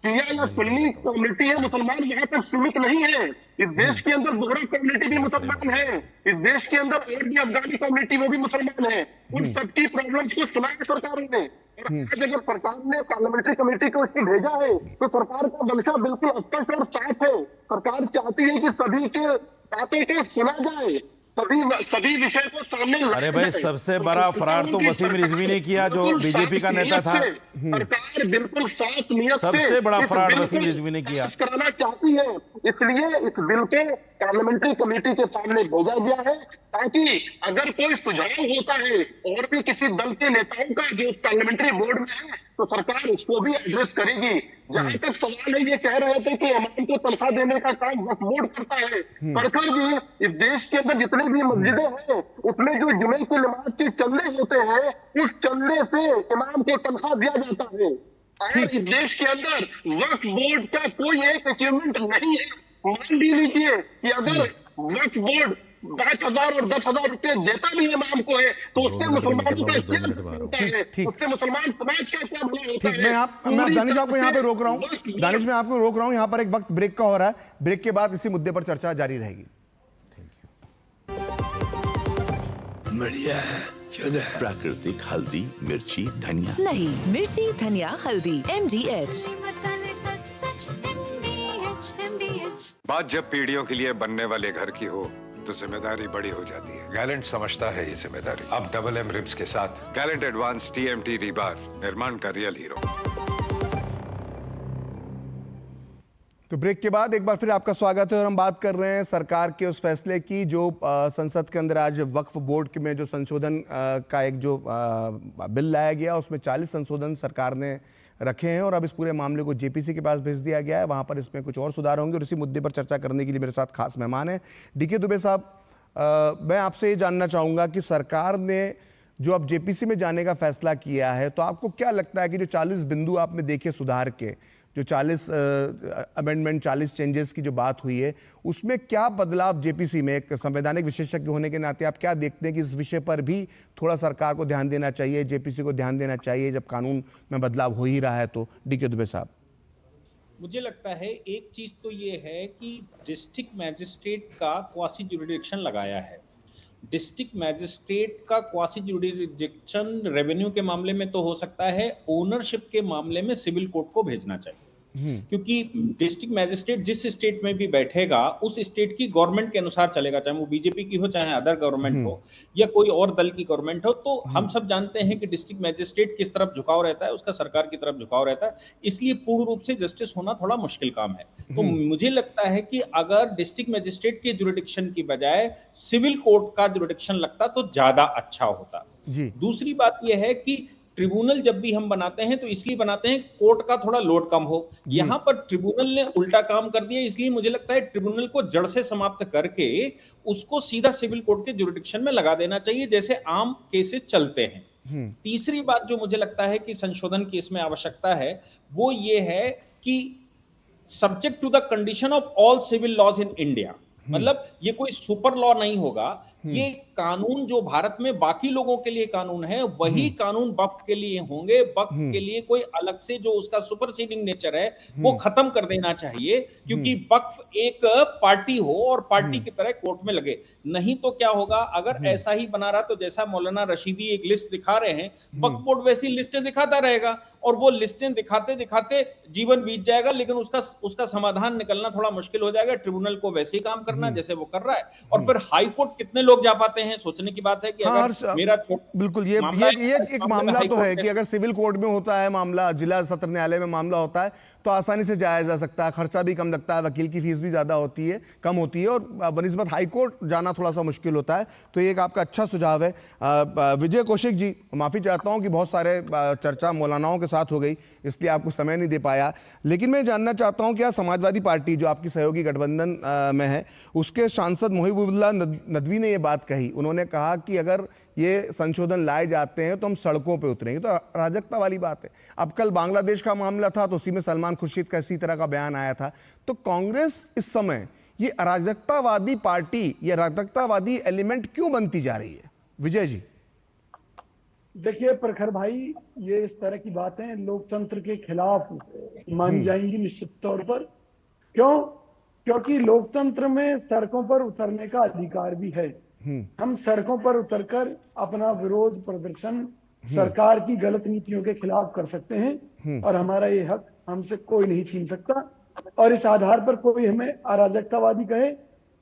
शिया या सुन्नी कम्युनिटी है, मुसलमान वहां तक सीमित नहीं है। इस देश के अंदर बोहरा कम्युनिटी भी मुसलमान है, इस देश के अंदर और भी अफगानी कम्युनिटी वो भी मुसलमान है। उन सबकी प्रॉब्लम्स को सुना है सरकार ने, और आज अगर सरकार ने पार्लियामेंट्री कमेटी को इसकी भेजा है तो सरकार का मंशा बिल्कुल स्पष्ट और साफ है। सरकार चाहती है कि सभी के बातों को सुना जाए, सभी विषय को सामने लाया अरे भाई, जाए। सबसे बड़ा फराड तो वसीम रिजवी ने किया, जो बीजेपी का नेता था। सरकार बिल्कुल साफ नियत से सबसे बड़ा इस फराड बिल वसीम को रिजवी ने किया। पास कराना चाहती है, इसलिए इस बिल को पार्लियामेंट्री कमेटी के सामने भेजा गया है, ताकि अगर कोई सुझाव होता है और भी किसी दल के नेताओं का जो पार्लियामेंट्री बोर्ड में है, तो सरकार उसको भी एड्रेस करेगी। जहां तक सवाल है, ये कह रहे थे कि इमाम को तनख्वाह देने का काम वक्फ बोर्ड करता है। प्रखर जी, इस देश के अंदर जितनी भी मस्जिदें हैं, उसमें जो जुमे की नमाज के चंदे होते हैं, उस चंदे से इमाम को तनख्वाह दिया जाता है। और इस देश के अंदर वक्फ बोर्ड का कोई एक अचीवमेंट नहीं है। मान भी लीजिए कि अगर वक्फ बोर्ड 5,000 और 10,000 रुपए देता भी इमाम को है, तो उससे मुसलमानों का क्या होता है, उससे मुसलमान समाज का क्या भला होता है। मैं दानिश आपको यहाँ पे रोक रहा हूँ, दानिश मैं आपको रोक रहा हूँ, यहाँ पर एक वक्त ब्रेक का हो रहा है। ब्रेक के बाद इसी मुद्दे पर चर्चा जारी रहेगी। बढ़िया है, प्राकृतिक हल्दी, मिर्ची, धनिया। नहीं, मिर्ची, धनिया, हल्दी, MDH। बात जब पीढ़ियों के लिए बनने वाले घर की हो तो जिम्मेदारी बड़ी हो जाती है। गैलेंट समझता है ये जिम्मेदारी। अब डबल M रिब्स के साथ गैलेंट एडवांस TMT रीबार, निर्माण का रियल हीरो। तो ब्रेक के बाद एक बार फिर आपका स्वागत है, और हम बात कर रहे हैं सरकार के उस फैसले की जो संसद के अंदर आज वक्फ बोर्ड में जो संशोधन का एक जो बिल लाया गया, उसमें 40 संशोधन सरकार ने रखे हैं, और अब इस पूरे मामले को JPC के पास भेज दिया गया है। वहाँ पर इसमें कुछ और सुधार होंगे, और इसी मुद्दे पर चर्चा करने के लिए मेरे साथ खास मेहमान हैं DK दुबे साहब। मैं आपसे ये जानना चाहूँगा कि सरकार ने जो अब JPC में जाने का फैसला किया है, तो आपको क्या लगता है कि जो 40 बिंदु आपने देखे सुधार के, जो 40 अमेंडमेंट, 40 चेंजेस की जो बात हुई है, उसमें क्या बदलाव JPC में, एक संवैधानिक विशेषज्ञ होने के नाते आप क्या देखते हैं कि इस विषय पर भी थोड़ा सरकार को ध्यान देना चाहिए, JPC को ध्यान देना चाहिए, जब कानून में बदलाव हो ही रहा है? तो DK दुबे साहब। मुझे लगता है एक चीज तो ये है कि डिस्ट्रिक्ट मैजिस्ट्रेट का क्वासी जुरिडिक्शन लगाया है। डिस्ट्रिक्ट मैजिस्ट्रेट का क्वासी जुरिडिक्शन रेवेन्यू के मामले में तो हो सकता है, ओनरशिप के मामले में सिविल कोर्ट को भेजना चाहिए, क्योंकि डिस्ट्रिक्ट मैजिस्ट्रेट जिस स्टेट में भी बैठेगा उस स्टेट की गवर्नमेंट के अनुसार चलेगा, चाहे वो बीजेपी की हो, चाहे अदर गवर्नमेंट हो, या कोई और दल की गवर्नमेंट हो। तो हम सब जानते हैं कि डिस्ट्रिक्ट मैजिस्ट्रेट किस तरफ झुकाव रहता है, उसका सरकार की तरफ झुकाव रहता है, इसलिए पूर्ण रूप से जस्टिस होना थोड़ा मुश्किल काम है। तो मुझे लगता है कि अगर डिस्ट्रिक्ट मैजिस्ट्रेट के जुरिडिक्शन की बजाय सिविल कोर्ट का जुरिडिक्शन लगता तो ज्यादा अच्छा होता। दूसरी बात यह है कि ट्रिब्यूनल जब भी हम बनाते हैं तो इसलिए बनाते हैं कोर्ट का थोड़ा लोड कम हो। यहां पर ट्रिब्यूनल ने उल्टा काम कर दिया, इसलिए मुझे लगता है ट्रिब्यूनल को जड़ से समाप्त करके उसको सीधा सिविल कोर्ट के जुरिडिक्शन में लगा देना चाहिए, जैसे आम केसेस चलते हैं। तीसरी बात जो मुझे लगता है कि संशोधन की इसमें आवश्यकता है, वो ये है कि subject to the condition of all civil laws in India, मतलब ये कोई सुपर लॉ नहीं होगा। ये कानून जो भारत में बाकी लोगों के लिए कानून है, वही कानून वक्फ के लिए होंगे। वक्फ के लिए कोई अलग से जो उसका सुपरसीडिंग नेचर है वो खत्म कर देना चाहिए, क्योंकि वक्फ एक पार्टी हो और पार्टी की तरह कोर्ट में लगे। नहीं तो क्या होगा, अगर ऐसा ही बना रहा तो जैसा मौलाना रशीदी एक लिस्ट दिखा रहे हैं, वक्फ बोर्ड वैसी लिस्टें दिखाता रहेगा, और वो लिस्टें दिखाते दिखाते जीवन बीत जाएगा, लेकिन उसका समाधान निकलना थोड़ा मुश्किल हो जाएगा। ट्रिब्यूनल को वैसे ही काम करना जैसे वो कर रहा है, और फिर हाई कोर्ट कितने लोग जा पाते हैं, सोचने की बात है कि अगर मेरा बिल्कुल ये एक मामला तो है कि अगर सिविल कोर्ट में होता है मामला, जिला सत्र न्यायालय में मामला होता है, तो आसानी से जाया जा सकता है, खर्चा भी कम लगता है, वकील की फीस भी ज़्यादा होती है, कम होती है, और बनिस्बत हाई कोर्ट जाना थोड़ा सा मुश्किल होता है। तो ये एक आपका अच्छा सुझाव है। विजय कौशिक जी, माफ़ी चाहता हूँ कि बहुत सारे चर्चा मौलानाओं के साथ हो गई, इसलिए आपको समय नहीं दे पाया, लेकिन मैं जानना चाहता हूँ क्या समाजवादी पार्टी जो आपकी सहयोगी गठबंधन में है, उसके सांसद मोहिबुल्लाह नदवी ने ये बात कही। उन्होंने कहा कि अगर ये संशोधन लाए जाते हैं तो हम सड़कों पे उतरेंगे, तो अराजकता वाली बात है। अब कल बांग्लादेश का मामला था तो उसी में सलमान खुर्शीद का इसी तरह का बयान आया था। तो कांग्रेस इस समय ये अराजकतावादी पार्टी, ये अराजकतावादी एलिमेंट क्यों बनती जा रही है? विजय जी। देखिए प्रखर भाई, ये इस तरह की बातें लोकतंत्र के खिलाफ मानी जाएंगी निश्चित तौर पर। क्यों? क्योंकि लोकतंत्र में सड़कों पर उतरने का अधिकार भी है। हम सड़कों पर उतरकर अपना विरोध प्रदर्शन सरकार की गलत नीतियों के खिलाफ कर सकते हैं और हमारा ये हक हमसे कोई नहीं छीन सकता। और इस आधार पर कोई हमें अराजकतावादी कहे,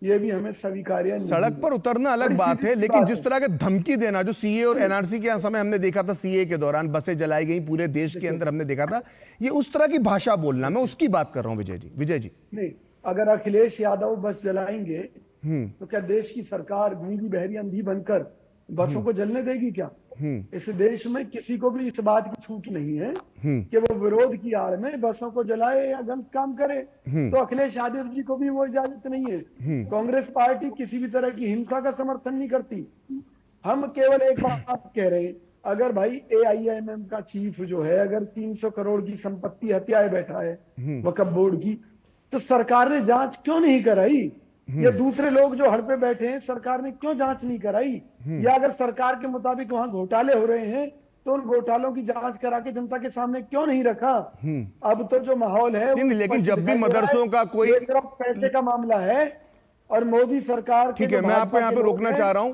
ये भी हमें स्वीकार्य नहीं। सड़क पर उतरना अलग बात है, लेकिन जिस तरह के धमकी देना जो सीए और एनआरसी के समय हमने देखा था, सीए के दौरान बसें जलाई गई पूरे देश के अंदर, हमने देखा था, ये उस तरह की भाषा बोलना, मैं उसकी बात कर रहा हूं विजय जी। विजय जी, नहीं, अगर अखिलेश यादव बस जलाएंगे तो क्या देश की सरकार गूंगी बहरी अंधी बनकर बसों को जलने देगी क्या? इस देश में किसी को भी इस बात की छूट नहीं है कि वो विरोध की आड़ में बसों को जलाए या गलत काम करे। तो अखिलेश यादव जी को भी वो इजाजत नहीं है। कांग्रेस पार्टी किसी भी तरह की हिंसा का समर्थन नहीं करती। हम केवल एक बात कह रहे हैं, अगर भाई AIMM का चीफ जो है अगर 300 करोड़ की संपत्ति हत्याए बैठा है वक्फ बोर्ड की, तो सरकार ने जांच क्यों नहीं कराई? या दूसरे लोग जो हड़ पे बैठे हैं, सरकार ने क्यों जांच नहीं कराई? या अगर सरकार के मुताबिक वहां घोटाले हो रहे हैं तो उन घोटालों की जांच करा के जनता के सामने क्यों नहीं रखा? अब तो जो माहौल है, लेकिन जब भी मदरसों का कोई पैसे का मामला है और मोदी सरकार, ठीक है, मैं आपको यहाँ पे रोकना चाह रहा हूँ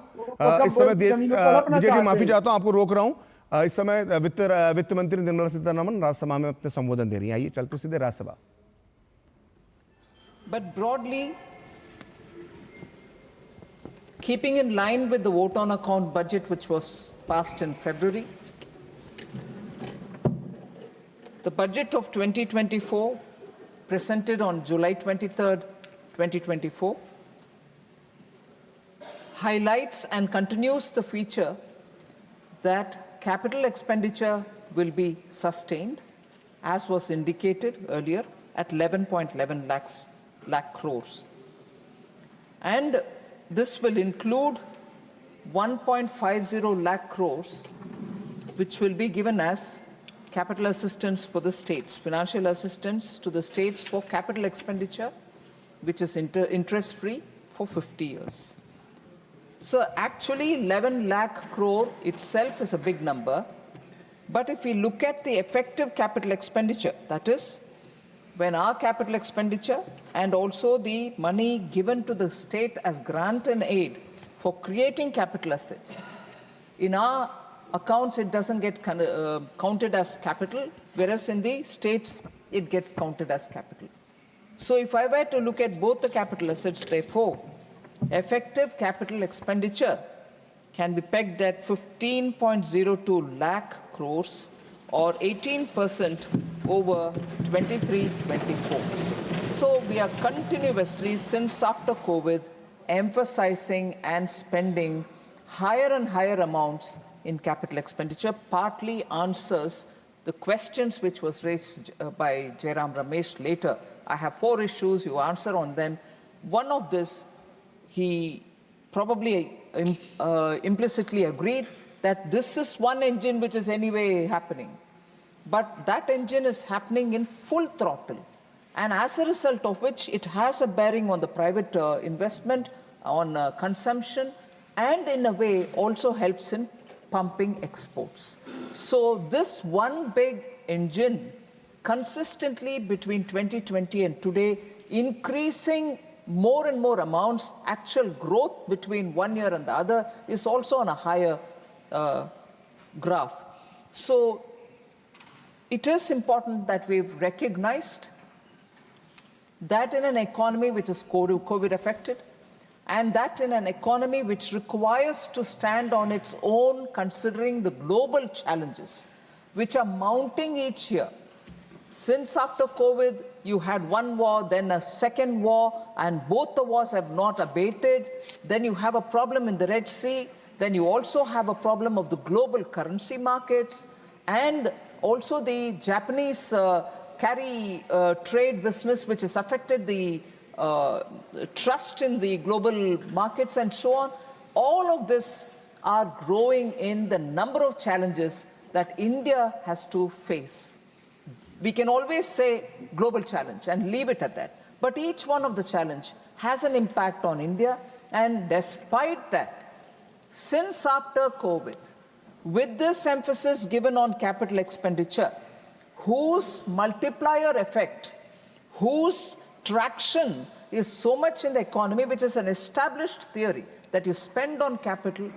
इस समय। विजय जी माफी चाहता हूँ, आपको रोक रहा हूँ। इस समय वित्त मंत्री निर्मला सीतारमण राज्यसभा में अपने संबोधन दे रही है। आइए चलते सीधे Rajya Sabha. But broadly, keeping in line with the vote on account budget which was passed in February, the budget of 2024 presented on July 23rd, 2024 highlights and continues the feature that capital expenditure will be sustained as was indicated earlier at 11.11 lakh crores. And this will include 1.50 lakh crores which will be given as capital assistance for the states, financial assistance to the states for capital expenditure, which is interest free for 50 years. So actually 11 lakh crore itself is a big number, but if we look at the effective capital expenditure, that is when our capital expenditure and also the money given to the state as grant and aid for creating capital assets, in our accounts it doesn't get counted as capital, whereas in the states it gets counted as capital. So if I were to look at both the capital assets, therefore, effective capital expenditure can be pegged at 15.02 lakh crores or 18% over 23-24. So we are continuously, since after COVID, emphasizing and spending higher and higher amounts in capital expenditure, partly answers the questions which was raised by Jairam Ramesh later. I have 4 issues, you answer on them. One of this, he probably implicitly agreed that this is one engine which is anyway happening. But that engine is happening in full throttle. And as a result of which, it has a bearing on the private investment, on consumption, and in a way also helps in pumping exports. So this one big engine consistently between 2020 and today, increasing more and more amounts, actual growth between one year and the other is also on a higher graph. So it is important that we've recognized that in an economy which is COVID affected, and that in an economy which requires to stand on its own considering the global challenges which are mounting each year. Since after COVID, you had one war, then a second war, and both the wars have not abated. Then you have a problem in the Red Sea. Then you also have a problem of the global currency markets, and also the Japanese carry trade business, which has affected the trust in the global markets and so on. All of this are growing in the number of challenges that India has to face. We can always say global challenge and leave it at that. But each one of the challenge has an impact on India. And despite that, since after COVID, with this emphasis given on capital expenditure, whose multiplier effect, whose traction is so much in the economy, which is an established theory that you spend on capital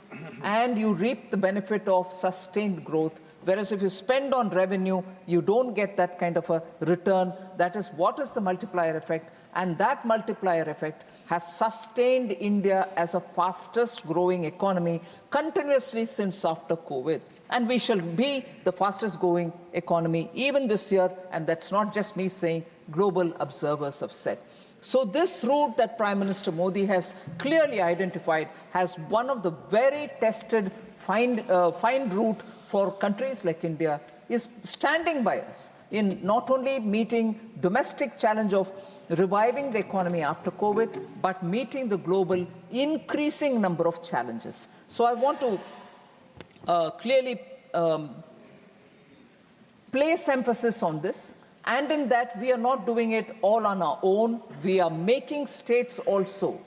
and you reap the benefit of sustained growth. Whereas if you spend on revenue, you don't get that kind of a return. That is what is the multiplier effect. And that multiplier effect has sustained India as a fastest growing economy continuously since after COVID. And we shall be the fastest growing economy even this year. And that's not just me saying, global observers have said. So this route that Prime Minister Modi has clearly identified has one of the very tested, fine route for countries like India is standing by us in not only meeting domestic challenge of reviving the economy after COVID, but meeting the global increasing number of challenges. So I want to clearly place emphasis on this. And in that, we are not doing it all on our own. We are making states also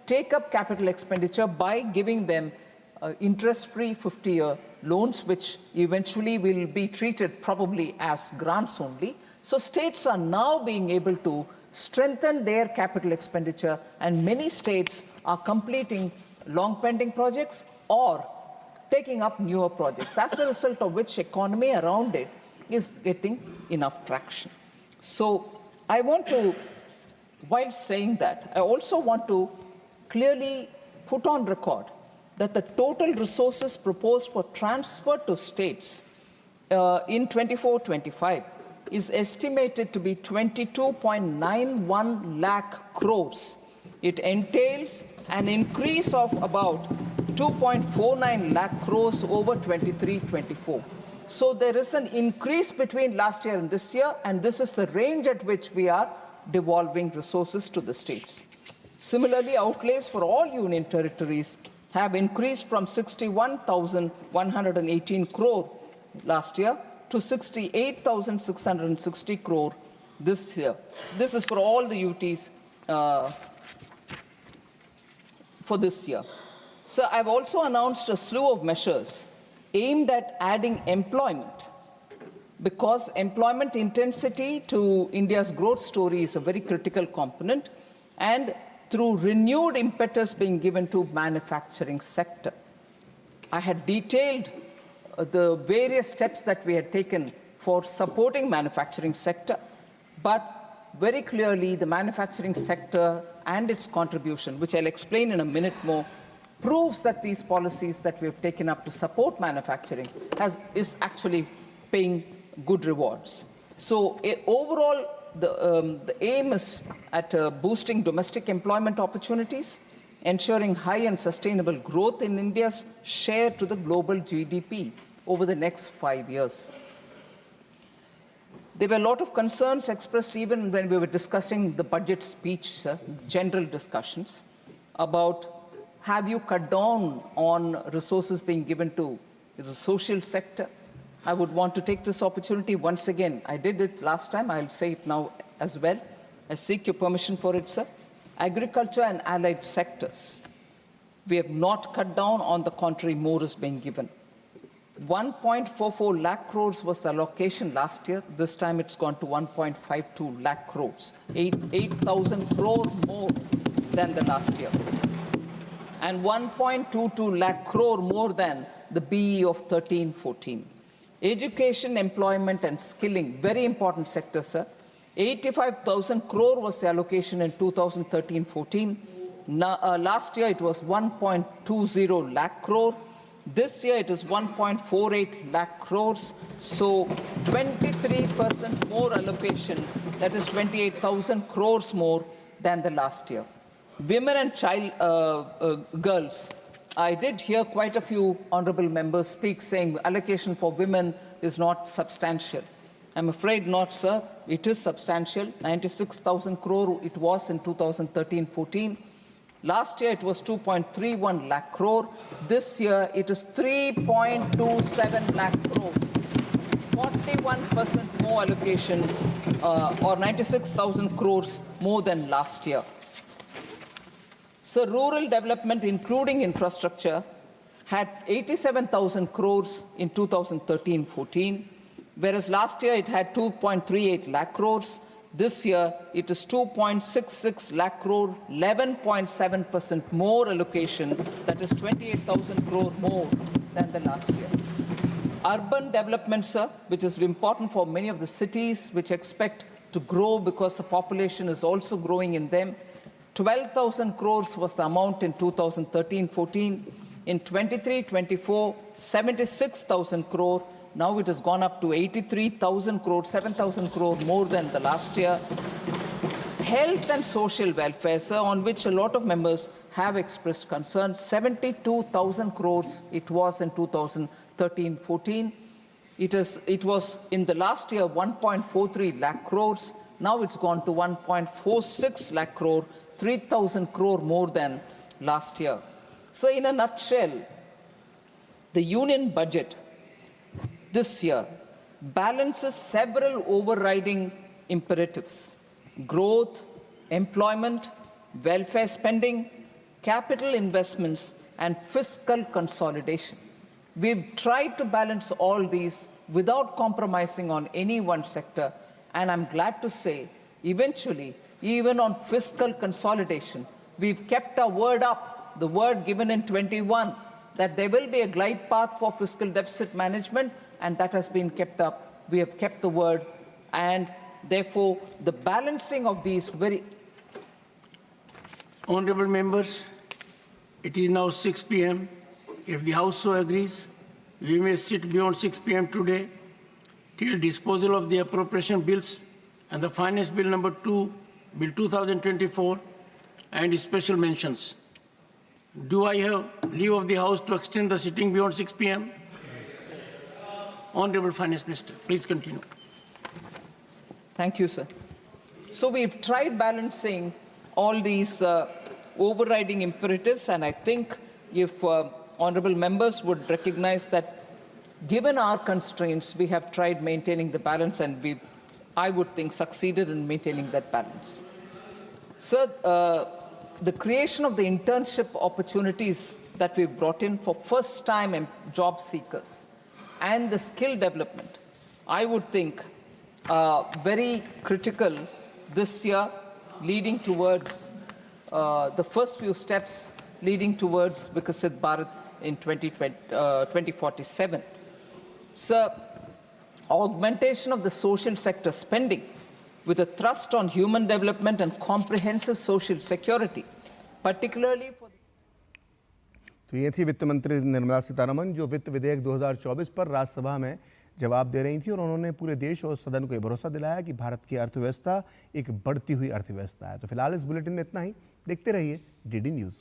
take up capital expenditure by giving them interest-free 50-year loans, which eventually will be treated probably as grants only. So states are now being able to strengthen their capital expenditure, and many states are completing long-pending projects or taking up newer projects, as a result of which economy around it is getting enough traction. So I want to, while saying that, I also want to clearly put on record that the total resources proposed for transfer to states in 24-25 is estimated to be 22.91 lakh crores. It entails an increase of about 2.49 lakh crores over 23-24. So there is an increase between last year and this year, and this is the range at which we are devolving resources to the states. Similarly, outlays for all union territories have increased from 61,118 crore last year to 68,660 crore this year. This is for all the UTs for this year. So I've also announced a slew of measures aimed at adding employment, because employment intensity to India's growth story is a very critical component, and through renewed impetus being given to manufacturing sector. I had detailed the various steps that we had taken for supporting manufacturing sector, but very clearly the manufacturing sector and its contribution, which I'll explain in a minute more, proves that these policies that we have taken up to support manufacturing is actually paying good rewards. So overall, the aim is at boosting domestic employment opportunities, ensuring high and sustainable growth in India's share to the global GDP over the next 5 years. There were a lot of concerns expressed even when we were discussing the budget speech, general discussions about, have you cut down on resources being given to the social sector? I would want to take this opportunity once again. I did it last time, I'll say it now as well. I seek your permission for it, sir. Agriculture and allied sectors. We have not cut down, on the contrary, more is being given. 1.44 lakh crores was the allocation last year. This time it's gone to 1.52 lakh crores. 8,000 crore more than the last year. And 1.22 lakh crore more than the BE of 13-14. Education, employment and skilling, very important sector, sir. 85,000 crore was the allocation in 2013-14. Last year it was 1.20 lakh crore. This year it is 1.48 lakh crores. So 23% more allocation, that is 28,000 crores more than the last year. Women and child girls. I did hear quite a few honorable members speak saying allocation for women is not substantial. I'm afraid not, sir. It is substantial. 96,000 crore it was in 2013-14. Last year it was 2.31 lakh crore. This year it is 3.27 lakh crores. 41% more allocation, or 96,000 crores more than last year. So rural development, including infrastructure, had 87,000 crores in 2013-14, whereas last year it had 2.38 lakh crores. This year it is 2.66 lakh crore, 11.7% more allocation, that is 28,000 crore more than the last year. Urban development, sir, which is important for many of the cities which expect to grow because the population is also growing in them. 12,000 crores was the amount in 2013-14. In 23-24, 76,000 crore. Now it has gone up to 83,000 crore, 7,000 crore more than the last year. Health and social welfare, sir, on which a lot of members have expressed concern, 72,000 crores it was in 2013-14. It was in the last year 1.43 lakh crores. Now it's gone to 1.46 lakh crore, 3,000 crore more than last year. So in a nutshell, the union budget this year balances several overriding imperatives: growth, employment, welfare spending, capital investments, and fiscal consolidation. We've tried to balance all these without compromising on any one sector, and I'm glad to say, eventually, even on fiscal consolidation, we've kept our word up, the word given in 21, that there will be a glide path for fiscal deficit management, and that has been kept up. We have kept the word, and therefore, the balancing of these very... Honorable members, it is now 6 p.m. If the House so agrees, we may sit beyond 6 p.m. today till disposal of the appropriation bills and the Finance Bill number 2, Bill 2024, and special mentions. Do I have leave of the House to extend the sitting beyond 6 p.m.? Honorable Finance Minister, please continue. Thank you, sir. So we've tried balancing all these overriding imperatives, and I think if honorable members would recognize that given our constraints, we have tried maintaining the balance, and we've, I would think, succeeded in maintaining that balance. Sir, the creation of the internship opportunities that we've brought in for first-time job seekers and the skill development, I would think very critical this year, leading towards the first few steps leading towards Vikasit Bharat in 2047. Sir, augmentation of the social sector spending with a thrust on human development and comprehensive social security, particularly for... तो ये थी वित्त मंत्री निर्मला सीतारमण, जो वित्त विधेयक 2024 पर राज्यसभा में जवाब दे रही थी, और उन्होंने पूरे देश और सदन को ये भरोसा दिलाया कि भारत की अर्थव्यवस्था एक बढ़ती हुई अर्थव्यवस्था है। तो फिलहाल इस बुलेटिन में इतना ही। देखते रहिए डीडी न्यूज़।